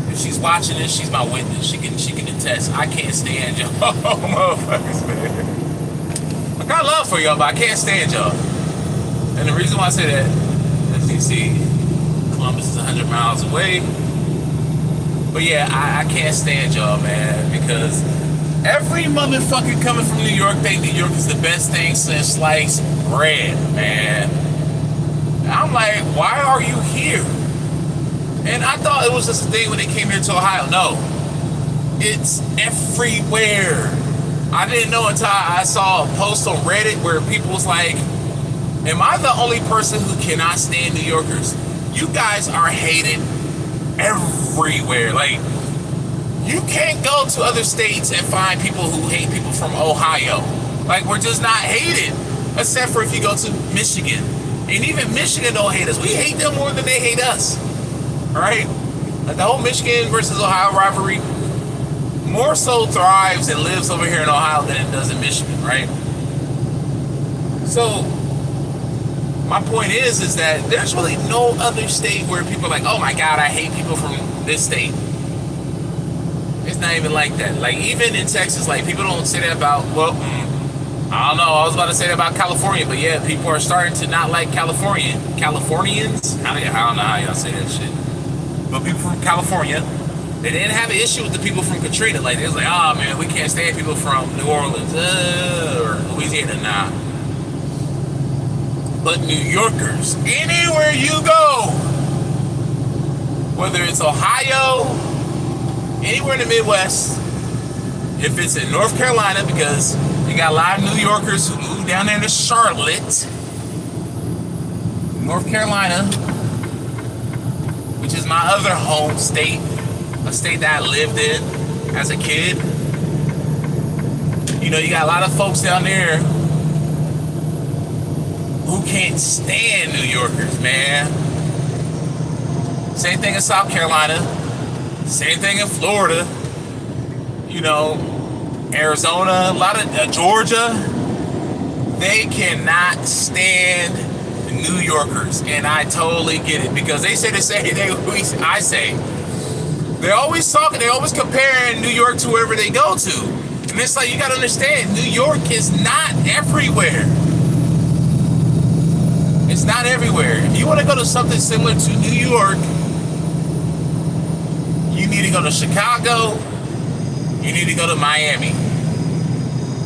If she's watching this, she's my witness. She can attest. I can't stand y'all, motherfuckers, man. I got love for y'all, but I can't stand y'all. And the reason why I say that, as you see, Columbus is 100 miles away. But yeah, I can't stand y'all, man, because every motherfucker coming from New York think New York is the best thing since sliced bread, man. And I'm like, why are you here? And I thought it was just a thing when they came here to Ohio. No, it's everywhere. I didn't know until I saw a post on Reddit where people was like, am I the only person who cannot stand New Yorkers? You guys are hated everywhere. Like, you can't go to other states and find people who hate people from Ohio. Like, we're just not hated, except for if you go to Michigan. And even Michigan don't hate us. We hate them more than they hate us. All right? Like, the whole Michigan versus Ohio rivalry more so thrives and lives over here in Ohio than it does in Michigan, right? So, my point is that there's really no other state where people are like, oh my God, I hate people from this state. It's not even like that. Like, even in Texas, like, people don't say that about, well, I don't know, I was about to say that about California, but yeah, people are starting to not like Californians. I don't know how y'all say that shit. But people from California, they didn't have an issue with the people from Katrina. Like, they was like, oh man, we can't stand people from New Orleans or Louisiana. Nah. But New Yorkers, anywhere you go, whether it's Ohio, anywhere in the Midwest, if it's in North Carolina, because you got a lot of New Yorkers who moved down there to Charlotte, North Carolina, which is my other home state, a state that I lived in as a kid. You know, you got a lot of folks down there who can't stand New Yorkers, man. Same thing in South Carolina. Same thing in Florida. You know, Arizona, a lot of Georgia. They cannot stand New Yorkers, and I totally get it, because they say the same thing I say. They're always talking, they're always comparing New York to wherever they go to. And it's like, you gotta understand, New York is not everywhere. It's not everywhere. If you want to go to something similar to New York, you need to go to Chicago, you need to go to Miami.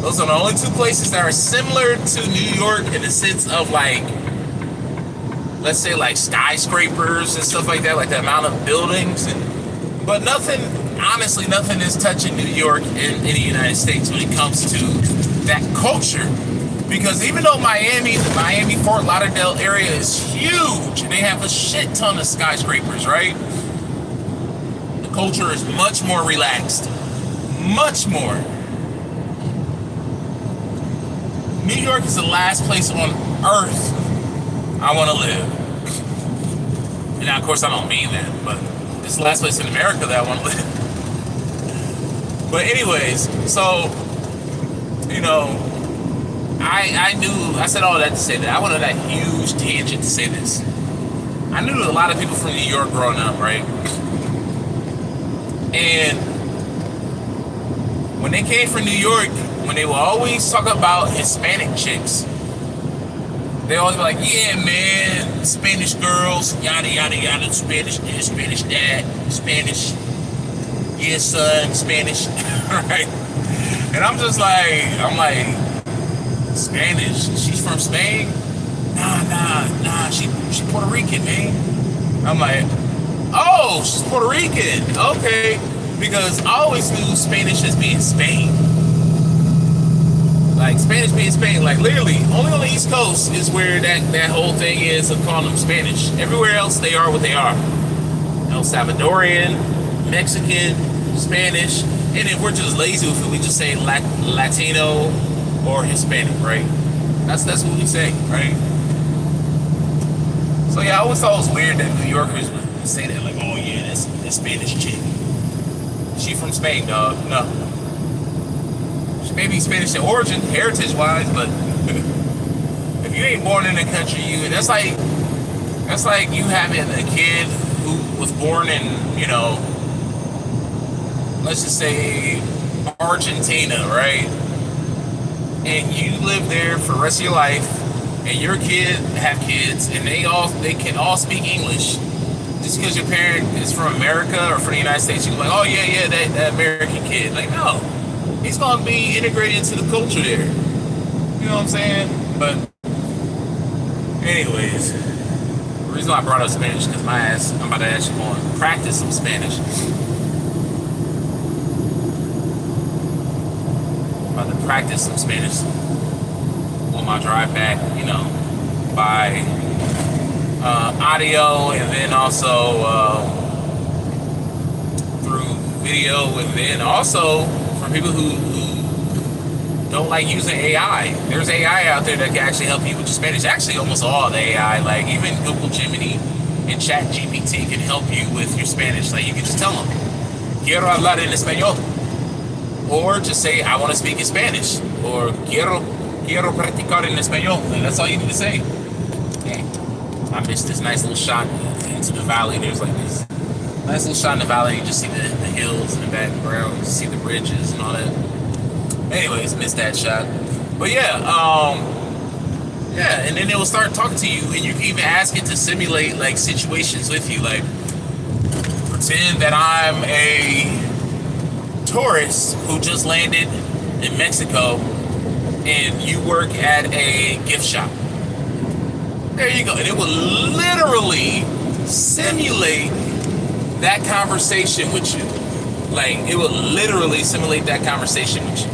Those are the only two places that are similar to New York in the sense of, like, let's say like skyscrapers and stuff like that, like the amount of buildings. But nothing, honestly, nothing is touching New York in the United States when it comes to that culture. Because even though Miami, the Miami-Fort Lauderdale area is huge, and they have a shit ton of skyscrapers, right? The culture is much more relaxed. Much more. New York is the last place on earth I want to live. And now, of course, I don't mean that, but it's the last place in America that I want to live. But anyways, so, you know, I said all that to say that. I went on that huge tangent to say this. I knew a lot of people from New York growing up, right? And when they came from New York, when they would always talk about Hispanic chicks, they always be like, yeah, man, Spanish girls, yada, yada, yada, Spanish this, Spanish that, Spanish, yeah, son, Spanish, right? And I'm like, Spanish? She's from Spain? Nah, she Puerto Rican, man. I'm like, oh, she's Puerto Rican, okay. Because I always knew Spanish as being Spain. Like, Spanish being Spain, like, literally, only on the East Coast is where that whole thing is of calling them Spanish. Everywhere else, they are what they are. El Salvadorian, Mexican, Spanish, and if we're just lazy, if we just say Latino or Hispanic, right? That's what we say, right? So, yeah, I always thought it was weird that New Yorkers would say that, like, oh, yeah, that's Spanish chick. She from Spain, dog. No. She may be Spanish in origin, heritage-wise, but if you ain't born in the country, that's like you having a kid who was born in, you know, let's just say Argentina, right? And you live there for the rest of your life, and your kid have kids, and they can all speak English. Just because your parent is from America or from the United States, you're like, oh yeah, that American kid. Like, no, he's gonna be integrated into the culture there. You know what I'm saying? But anyways, the reason why I brought up Spanish because I'm about to actually go and practice some Spanish. I'm about to practice some Spanish on my drive back, you know, by audio, and then also through video, and then also for people who don't like using AI. There's AI out there that can actually help you with your Spanish. Actually, almost all the AI, like even Google Gemini and Chat GPT can help you with your Spanish. Like, you can just tell them, quiero hablar en español, or just say, I want to speak in Spanish, or quiero practicar en español, and that's all you need to say. Okay. I missed this nice little shot into the valley. There's like this nice little shot in the valley. You just see the hills in the background. You see the ridges and all that. Anyways, missed that shot. But yeah, and then it will start talking to you, and you can even ask it to simulate like situations with you. Like, pretend that I'm a tourist who just landed in Mexico, and you work at a gift shop. There you go. And it will literally simulate that conversation with you. Like, it will literally simulate that conversation with you.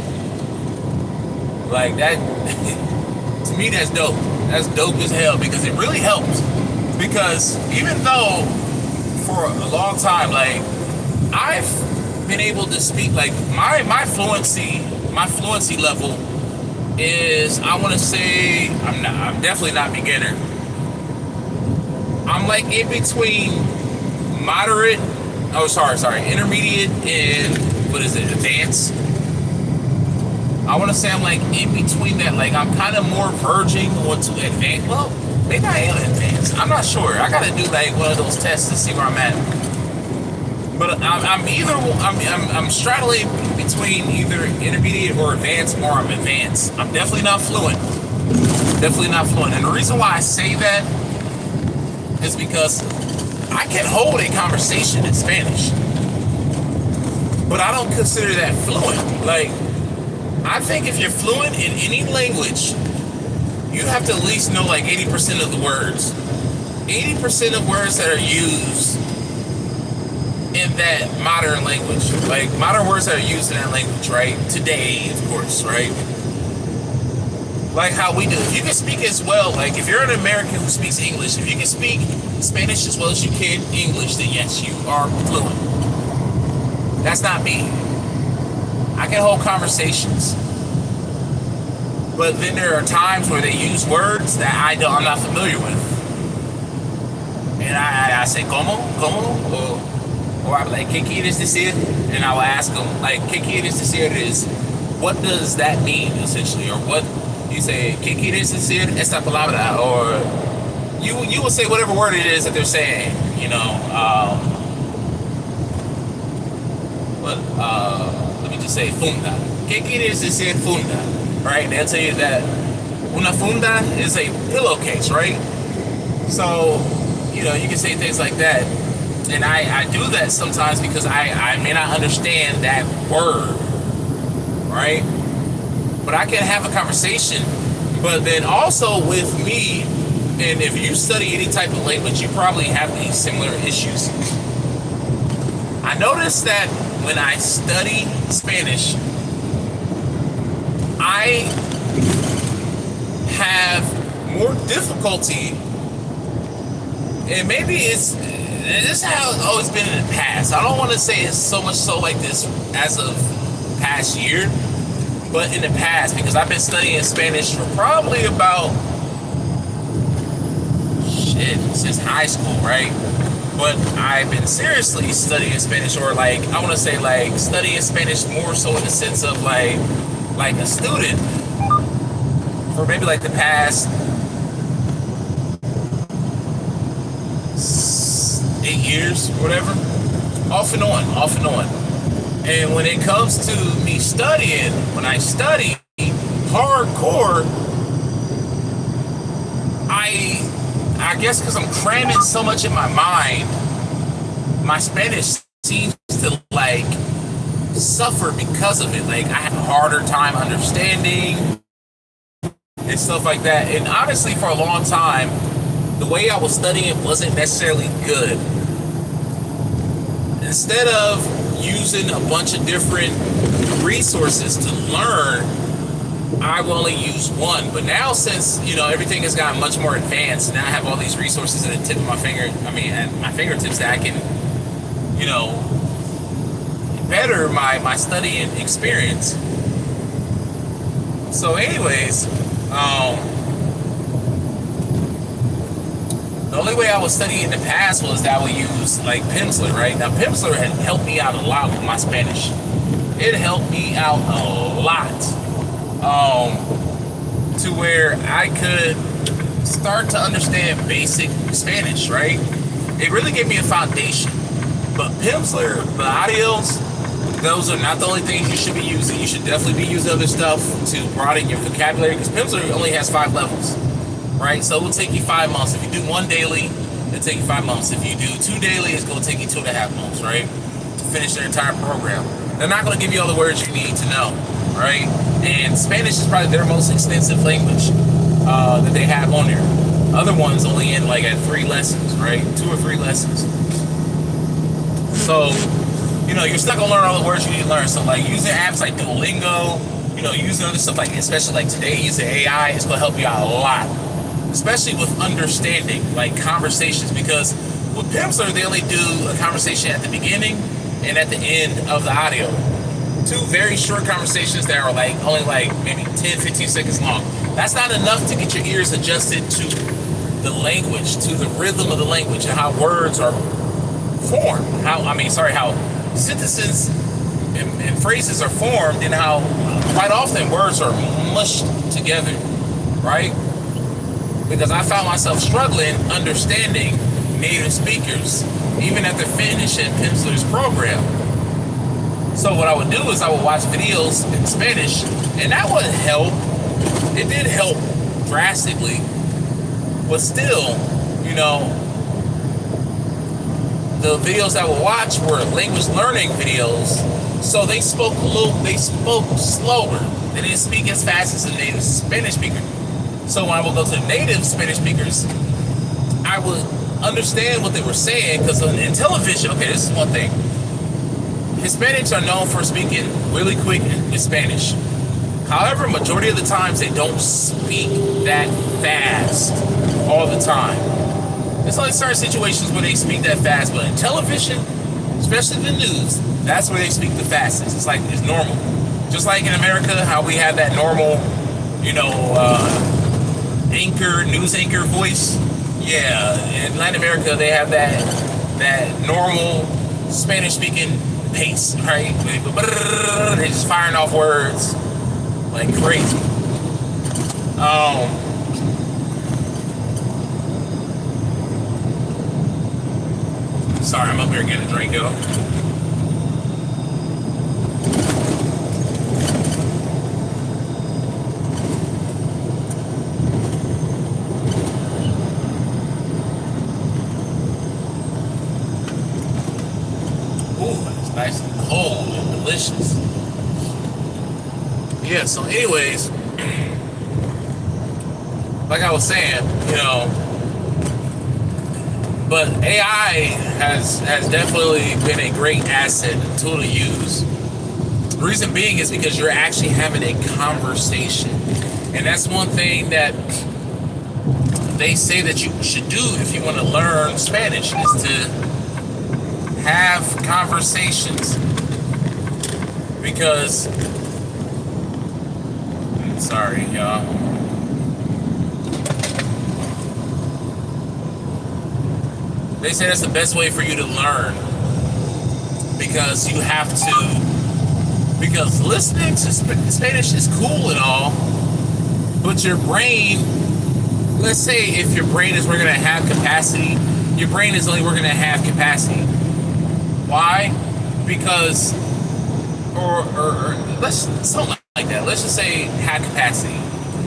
Like, that, to me, that's dope. That's dope as hell, because it really helps. Because even though for a long time, like, I've been able to speak, like, my fluency level is, I want to say, I'm definitely not beginner. I'm like in between intermediate and, advanced. I want to say I'm like in between that. Like, I'm kind of more verging onto advanced. Well, maybe I am advanced. I'm not sure. I got to do like one of those tests to see where I'm at. But I'm straddling between either intermediate or advanced, or I'm advanced. I'm definitely not fluent. And the reason why I say that is because I can hold a conversation in Spanish, but I don't consider that fluent. Like, I think if you're fluent in any language, you have to at least know like 80% of the words. 80% of words that are used in that modern language. Like, modern words that are used in that language, right? Today, of course, right? Like how we do. If you can speak as well, like if you're an American who speaks English, if you can speak Spanish as well as you can English, then yes, you are fluent. That's not me. I can hold conversations. But then there are times where they use words that I'm not familiar with. And I say, ¿Cómo? Or I'm like, ¿Qué quieres decir? And I will ask them, like, ¿Qué quieres decir is, what does that mean, essentially? Or what, you say, ¿Qué quieres decir esta palabra? Or you will say whatever word it is that they're saying, you know. Let me just say, funda. ¿Qué quieres decir funda? Right? They'll tell you that una funda is a pillowcase, right? So, you know, you can say things like that. And I do that sometimes because I may not understand that word, right? But I can have a conversation. But then also with me, and if you study any type of language, you probably have these similar issues. I noticed that when I study Spanish, I have more difficulty, and maybe this is how it's always been in the past. I don't want to say it's so much so like this as of past year, but in the past, because I've been studying Spanish for probably about since high school, right? But I've been seriously studying Spanish, or like, I want to say like studying Spanish more so in the sense of like a student for maybe like the past 8 years or whatever, off and on. And when it comes to me studying, when I study hardcore, I guess because I'm cramming so much in my mind, my Spanish seems to like suffer because of it. Like, I have a harder time understanding and stuff like that. And honestly, for a long time, the way I was studying wasn't necessarily good. Instead of using a bunch of different resources to learn, I will only use one. But now, since, you know, everything has gotten much more advanced, now I have all these resources at the tip of my finger, at my fingertips, that I can, you know, better my studying experience. So anyways, the only way I was studying in the past was that I would use like Pimsleur, right? Now Pimsleur had helped me out a lot with my Spanish. It helped me out a lot. To where I could start to understand basic Spanish, right? It really gave me a foundation. But Pimsleur, the audios, those are not the only things you should be using. You should definitely be using other stuff to broaden your vocabulary, because Pimsleur only has 5 levels, right? So it will take you 5 months. If you do 1 daily, it'll take you 5 months. If you do 2 daily, it's going to take you 2.5 months, right? To finish their entire program. They're not going to give you all the words you need to know, right? And Spanish is probably their most extensive language that they have on there. Other ones only in like at 3 lessons, right? 2 or 3 lessons. So, you know, you're still gonna learn all the words you need to learn. So like using apps like Duolingo, you know, using other stuff like, especially like today, using AI is gonna help you out a lot. Especially with understanding, like conversations, because with Pimsleur, they only do a conversation at the beginning and at the end of the audio. 2 very short conversations that are like only like maybe 10-15 seconds long. That's not enough to get your ears adjusted to the language, to the rhythm of the language, and how words are formed. How sentences and phrases are formed, and how quite often words are mushed together, right? Because I found myself struggling understanding native speakers even after finishing Pimsleur's program. So what I would do is I would watch videos in Spanish, and that would help. It did help drastically, but still, you know, the videos I would watch were language learning videos, so they spoke slower. They didn't speak as fast as a native Spanish speaker. So when I would go to native Spanish speakers, I would understand what they were saying, because in television, okay, this is one thing. Hispanics are known for speaking really quick in Spanish. However, majority of the times they don't speak that fast all the time. There's only certain situations where they speak that fast, but in television, especially the news, that's where they speak the fastest. It's like it's normal. Just like in America, how we have that normal, news anchor voice. Yeah, in Latin America they have that normal Spanish speaking pace, right? They're just firing off words like crazy. Sorry, I'm up here getting a drink, yo. Nice and cold and delicious. Yeah, so anyways, like I was saying, but AI has definitely been a great asset and tool to use. The reason being is because you're actually having a conversation. And that's one thing that they say that you should do if you want to learn Spanish, is to have conversations. Because, sorry, y'all. They say that's the best way for you to learn. Because you have to, because listening to Spanish is cool and all, but your brain, let's say if your brain is working at half capacity, your brain is only working at half capacity. Why? Because, or let's, something like that. Let's just say half capacity.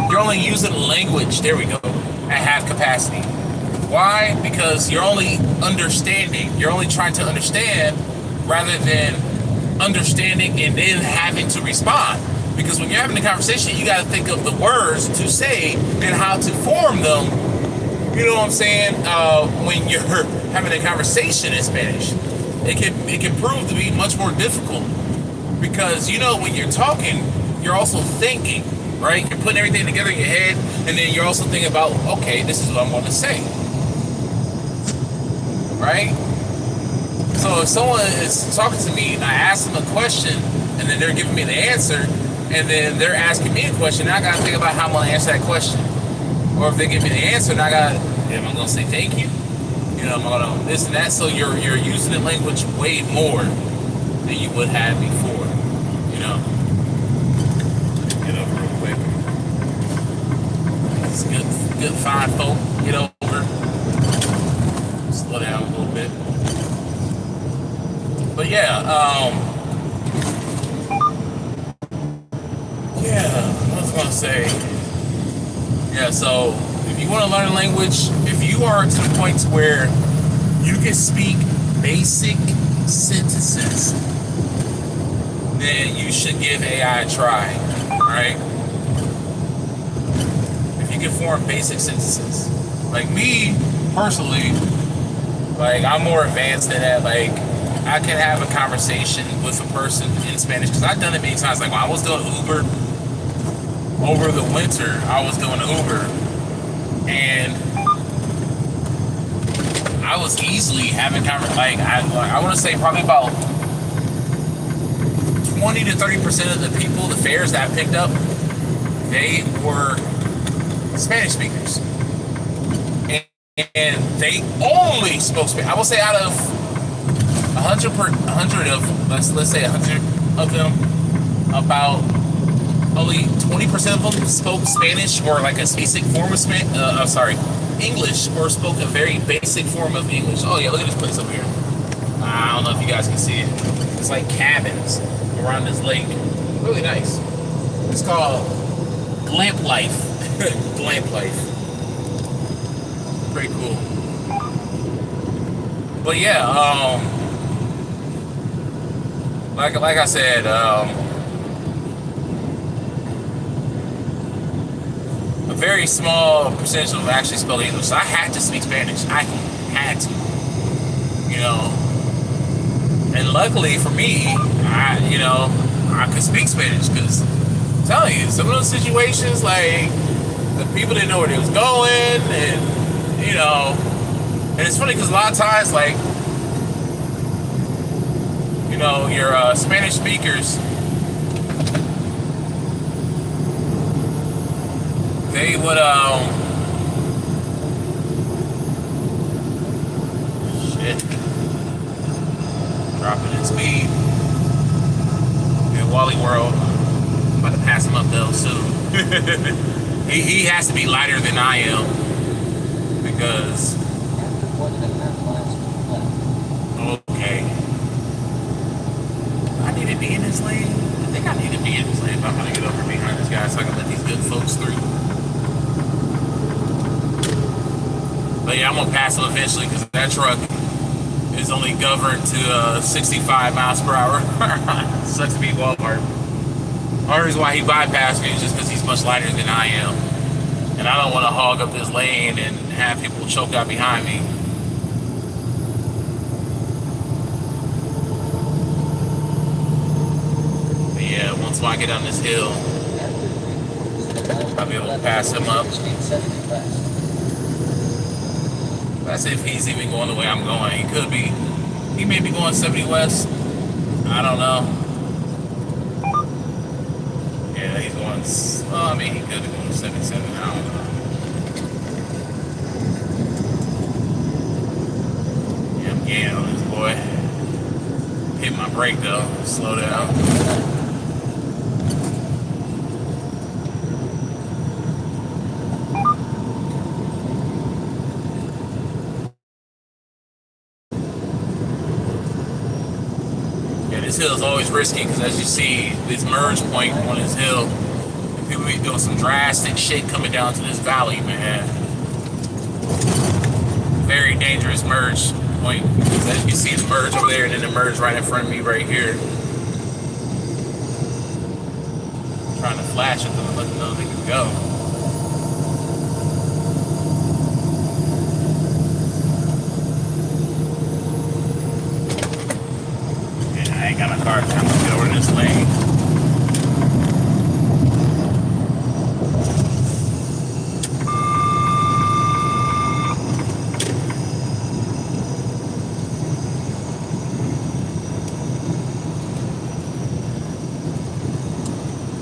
You're only using language, there we go, at half capacity. Why? Because you're only understanding. You're only trying to understand rather than understanding and then having to respond. Because when you're having a conversation, you got to think of the words to say and how to form them. You know what I'm saying? When you're having a conversation in Spanish, it can prove to be much more difficult. Because when you're talking, you're also thinking, right? You're putting everything together in your head, and then you're also thinking about, okay, this is what I'm going to say, right? So if someone is talking to me and I ask them a question, and then they're giving me the answer, and then they're asking me a question, now I got to think about how I'm going to answer that question. Or if they give me the answer, and am I going to say thank you? I'm going to this and that. So you're using the language way more than you would have before. Get over real quick. It's good fine folk. Get over. Slow down a little bit. But yeah, what was I gonna say? Yeah, so if you want to learn a language, if you are to the point where you can speak basic sentences, then you should give AI a try, right? If you can form basic sentences. Like me, personally, like I'm more advanced than that. Like I can have a conversation with a person in Spanish, because I've done it many times. Like when I was doing Uber, over the winter, I was doing Uber, and I was easily having conversations. Like I want to say probably about 20 to 30% of the people, the fares that I picked up, they were Spanish speakers, and they only spoke Spanish. I will say out of 100 of let's say 100 of them, about only 20% of them spoke Spanish or like a basic form of English, or spoke a very basic form of English. Oh yeah, look at this place over here. I don't know if you guys can see it. It's like cabins around this lake. Really nice. It's called Glamp Life. Glamp Life. Pretty cool. But yeah, like I said, a very small percentage of them actually spoke English. So I had to speak Spanish. I had to, And luckily for me, I could speak Spanish, because I'm telling you, some of those situations, like the people didn't know where they was going, and and it's funny because a lot of times, like, know, your Spanish speakers, they would shit, dropping in speed. In Wally World, I'm about to pass him up though soon. he has to be lighter than I am because. Okay. I need to be in this lane. I think I need to be in this lane, but I'm gonna get over behind this guy so I can let these good folks through. But yeah, I'm gonna pass him eventually because that truck is only governed to 65 miles per hour. Sucks to be Walmart. The only reason why he bypassed me is just because he's much lighter than I am. And I don't want to hog up this lane and have people choke out behind me. But yeah, once I get down this hill, I'll be able to pass him up. That's if he's even going the way I'm going. He could be. He may be going 70 west. I don't know. Yeah, he's going. Well, I mean, he could be going 77. I don't know. Yeah, I'm getting on this boy. Hit my brake though. Slow down. This hill is always risky because, as you see, this merge point on this hill, people be doing some drastic shit coming down to this valley, man. Very dangerous merge point. Because as you see the merge over there and then the merge right in front of me right here. I'm trying to flash at them and let them know they can go. I ain't got a car trying to get over this lane.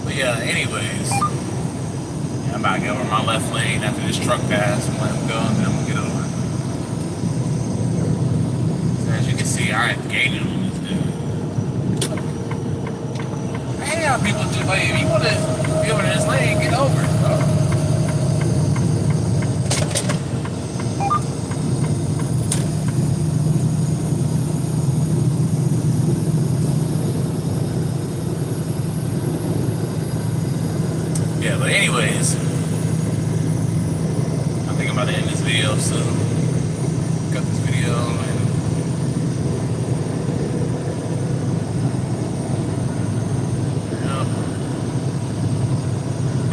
But yeah, anyways, I'm about to get over my left lane after this truck pass and let him go, and then I'm gonna get over. So as you can see, I am gaining on this dude. How people do, like, if you want to be over this lane, get over it, bro. Yeah, but anyways, I think I'm about to end this video soon. Cut this video and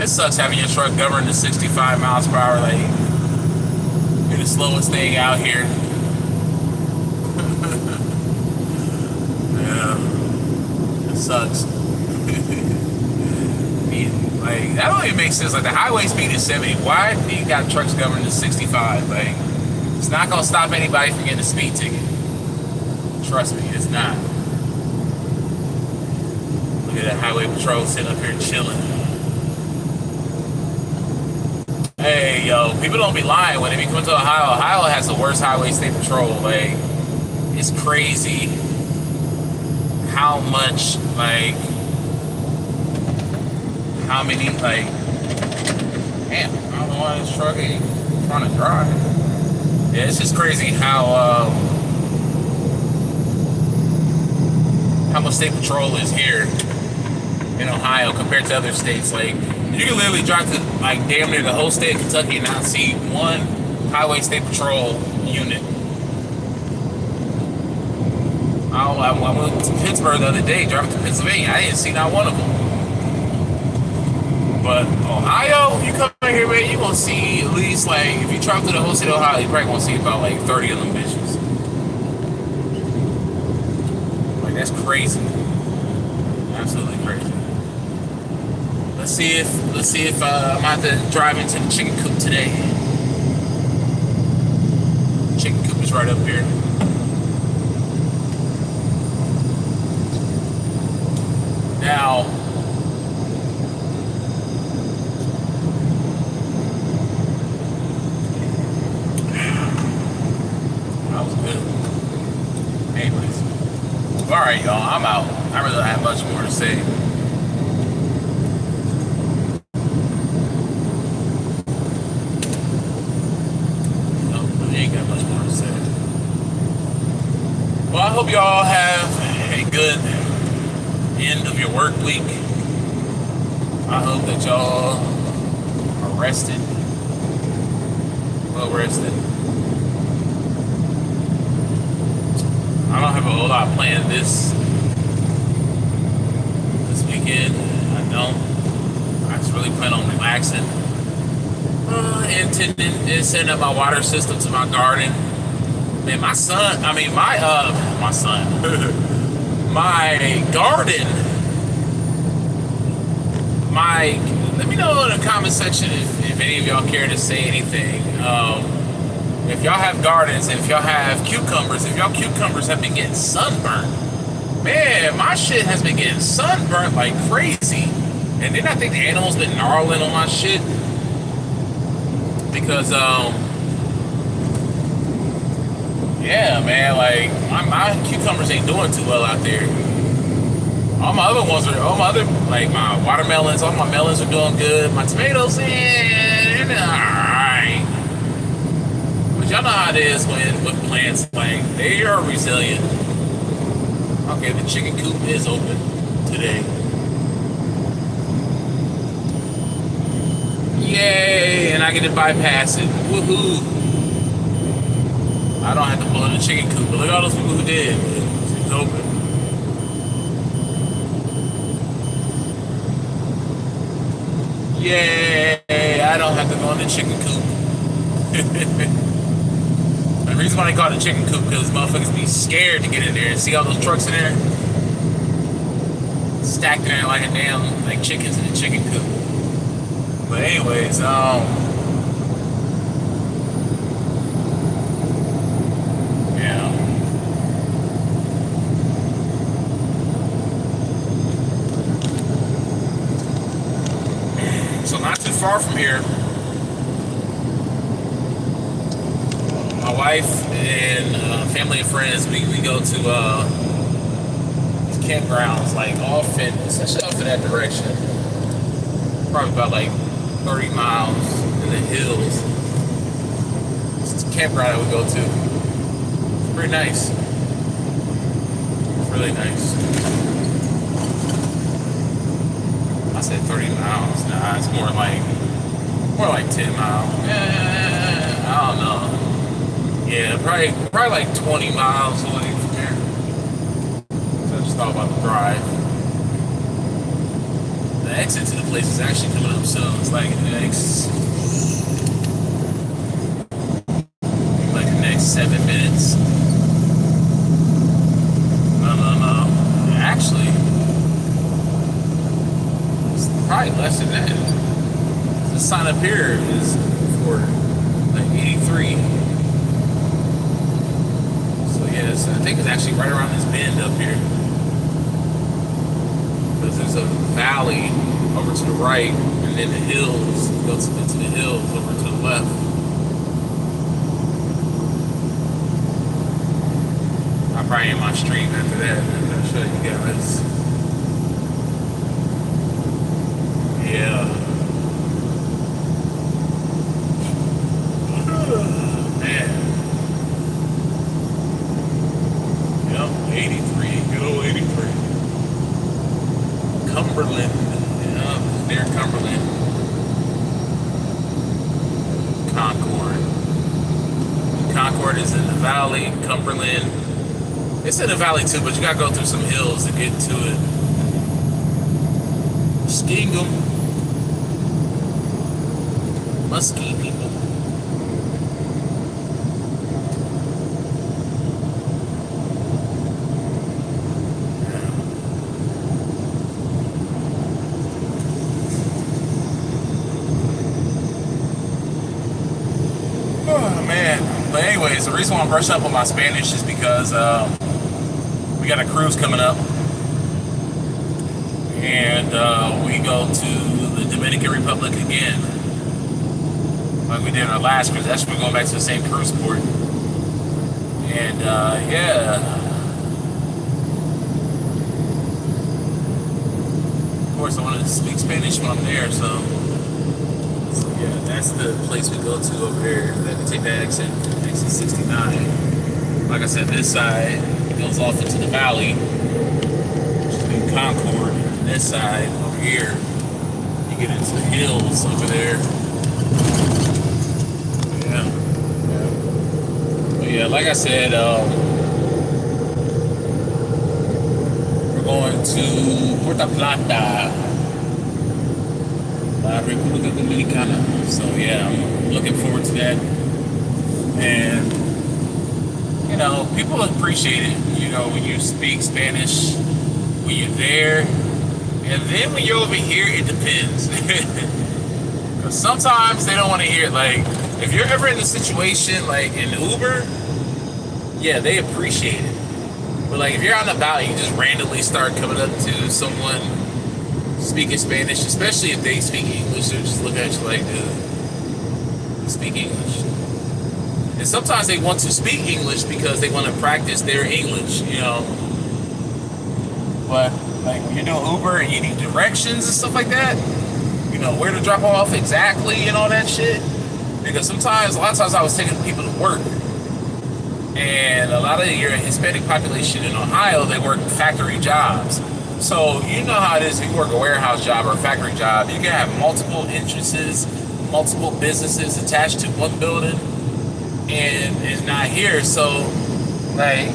it sucks having your truck governed to 65 miles per hour. Like, you're the slowest thing out here. Yeah, it sucks. Like, that don't even make sense. Like, the highway speed is 70. Why do you got trucks governed to 65? Like, it's not gonna stop anybody from getting a speed ticket. Trust me, it's not. Look at that highway patrol sitting up here chilling. Hey, yo, people don't be lying when they be coming to Ohio. Ohio has the worst highway state patrol. Like, it's crazy how much, like, how many, like, damn, I don't know why this truck ain't trying to drive. Yeah, it's just crazy how much state patrol is here in Ohio compared to other states. Like, you can literally drive to, like, damn near the whole state of Kentucky and not see one highway state patrol unit. I went to Pittsburgh the other day, driving to Pennsylvania. I didn't see not one of them. But Ohio, you come in here, man, you're going to see at least, like, if you travel to the whole state of Ohio, you're probably going to see about, like, 30 of them bitches. Like, that's crazy. Absolutely crazy. Let's see if I'm about to drive into the chicken coop today. Chicken coop is right up here. Now, that was good. Anyways, all right, y'all. I'm out. I really don't have much more to say. Well, I hope y'all have a good end of your work week. I hope that y'all are rested, well rested. I don't have a whole lot planned this weekend. I don't. I just really plan on relaxing. Intending to send up my water system to my garden. Man, my son, my son, my garden, let me know in the comment section if any of y'all care to say anything. If y'all have gardens, if y'all have cucumbers, if y'all cucumbers have been getting sunburnt. Man, my shit has been getting sunburnt like crazy. And then I think the animals been gnarling on my shit. Because, yeah, man, like, my cucumbers ain't doing too well out there. All my other, like, my watermelons, all my melons are doing good. My tomatoes, they're alright. But y'all know how it is with plants, like, they are resilient. Okay, the chicken coop is open today. Yay, and I get to bypass it. Woohoo! I don't have to pull in the chicken coop, but look at all those people who did. It's open. Yay! I don't have to go in the chicken coop. The reason why they call it a chicken coop because motherfuckers be scared to get in there and see all those trucks in there stacked in there like a damn like chickens in a chicken coop. But anyways, so not too far from here, my wife and family and friends, we go to these campgrounds, like especially off in that direction. Probably about like 30 miles in the hills. It's a campground that we go to. It's pretty nice. It's really nice. I said 30 miles. Nah, it's more like 10 miles. I don't know. Yeah, probably like 20 miles away from here. So I just thought about the drive. The exit to the place is actually coming up soon. It's like in the next 7 minutes. No. Actually, it's probably less than that. The sign up here is for like 83. So yes, I think it's actually right around this bend up here. Because there's a valley over to the right, and then the hills, goes into the hills over to the left. I'll probably end my stream after that, and I'll show you guys. Yeah. Man. Yep, 83, good old 83. Cumberland, near Cumberland. Concord is in the valley. Cumberland, it's in the valley too, but you gotta go through some hills to get to it. Skingham, Muskie people. But anyways, the reason why I'm brushing up on my Spanish is because we got a cruise coming up, and we go to the Dominican Republic again, like we did our last cruise. That's we're going back to the same cruise port, and yeah, of course I wanted to speak Spanish when I'm there, so yeah, that's the place we go to over there. Then we take that exit 69. Like I said, this side goes off into the valley, which is in Concord. And this side over here, you get into the hills over there. Yeah. But yeah, like I said, we're going to Puerto Plata, La República Dominicana. So yeah, I'm looking forward to that. And you know, people appreciate it, you know, when you speak Spanish, when you're there, and then when you're over here, it depends. Because sometimes they don't want to hear it. Like, if you're ever in a situation, like in Uber, yeah, they appreciate it. But like, if you're out and about, you just randomly start coming up to someone speaking Spanish, especially if they speak English, they'll just look at you like, dude, you speak English. And sometimes they want to speak English because they want to practice their English, you know. But like when you're doing Uber and you need directions and stuff like that, you know, where to drop off exactly and all that shit. Because a lot of times I was taking people to work. And a lot of your Hispanic population in Ohio, they work factory jobs. So you know how it is if you work a warehouse job or a factory job, you can have multiple entrances, multiple businesses attached to one building. And it's not here, so like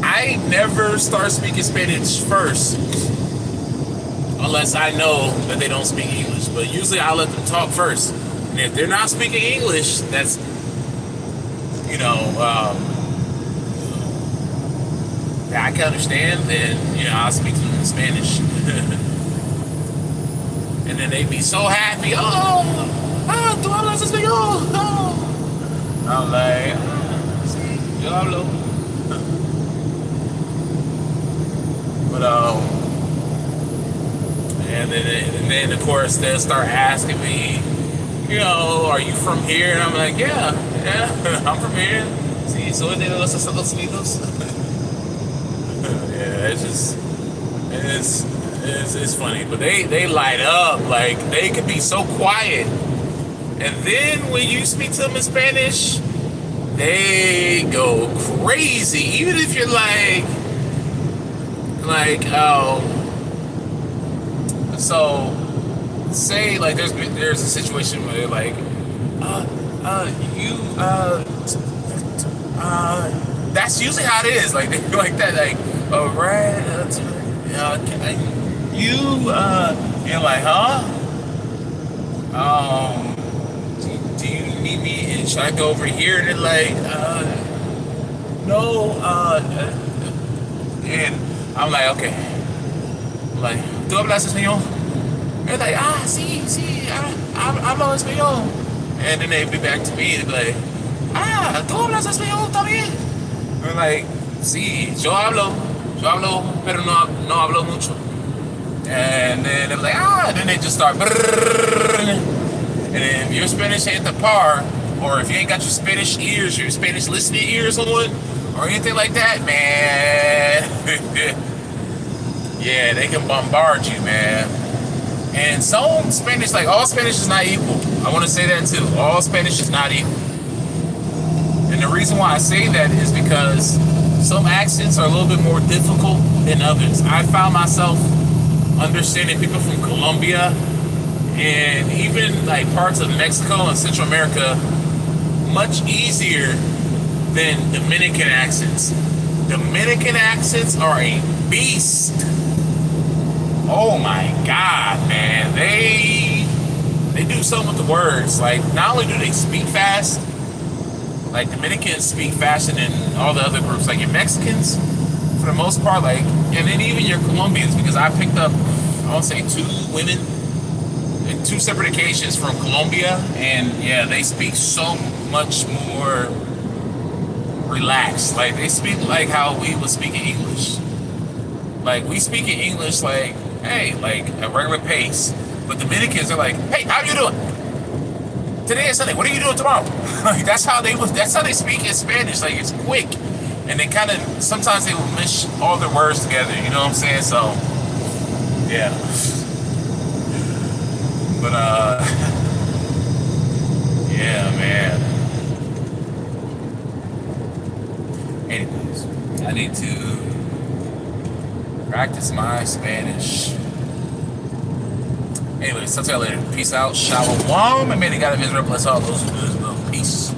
I never start speaking Spanish first unless I know that they don't speak English. But usually I let them talk first, and if they're not speaking English, that's, you know, that I can understand, then, you know, I'll speak to them in Spanish. And then they'd be so happy. Tú hablas español. Oh. I'm like, sí, yo hablo. But and then of course they'll start asking me, you know, are you from here? And I'm like, yeah, I'm from here. Sí, soy de los Estados Unidos. Yeah, it's funny, but they light up. Like, they can be so quiet. And then when you speak to them in Spanish, they go crazy. Even if you're so say like there's a situation where they're like, that's usually how it is. Like, they're like that, like, you're like, huh? Do you need me? And should I go over here? And they're like, no. And I'm like, okay. I'm like, ¿tú hablas español? They're like, sí, hablo español. And then they'd be back to me and be like, ¿tú hablas español también? I'm like, sí, yo hablo, pero no hablo mucho. And then they're like, and then they just start. And if your Spanish ain't the par, or if you ain't got your Spanish ears, your Spanish listening ears on, or anything like that, man, yeah, they can bombard you, man. And some Spanish, like, all Spanish is not equal. I want to say that too. All Spanish is not equal. And the reason why I say that is because some accents are a little bit more difficult than others. I found myself understanding people from Colombia and even like parts of Mexico and Central America much easier than Dominican accents. Dominican accents are a beast. Oh my God, man. They do something with the words. Like, not only do they speak fast, like Dominicans speak faster than all the other groups. Like your Mexicans, for the most part, like, and then even your Colombians, because I picked up, I want to say 2 women in 2 separate occasions from Colombia, and yeah, they speak so much more relaxed. Like, they speak like how we would speak in English. Like, we speak in English like hey, like a regular pace. But Dominicans are like, hey, how you doing? Today is Sunday. What are you doing tomorrow? Like, that's how they speak in Spanish. Like, it's quick. And they kind of, sometimes they will mish all their words together. You know what I'm saying? So, yeah. But, yeah, man. Anyways, I need to practice my Spanish. Anyways, talk to y'all later. Peace out. Shalom. And may the God of Israel bless all those who do his will. Peace.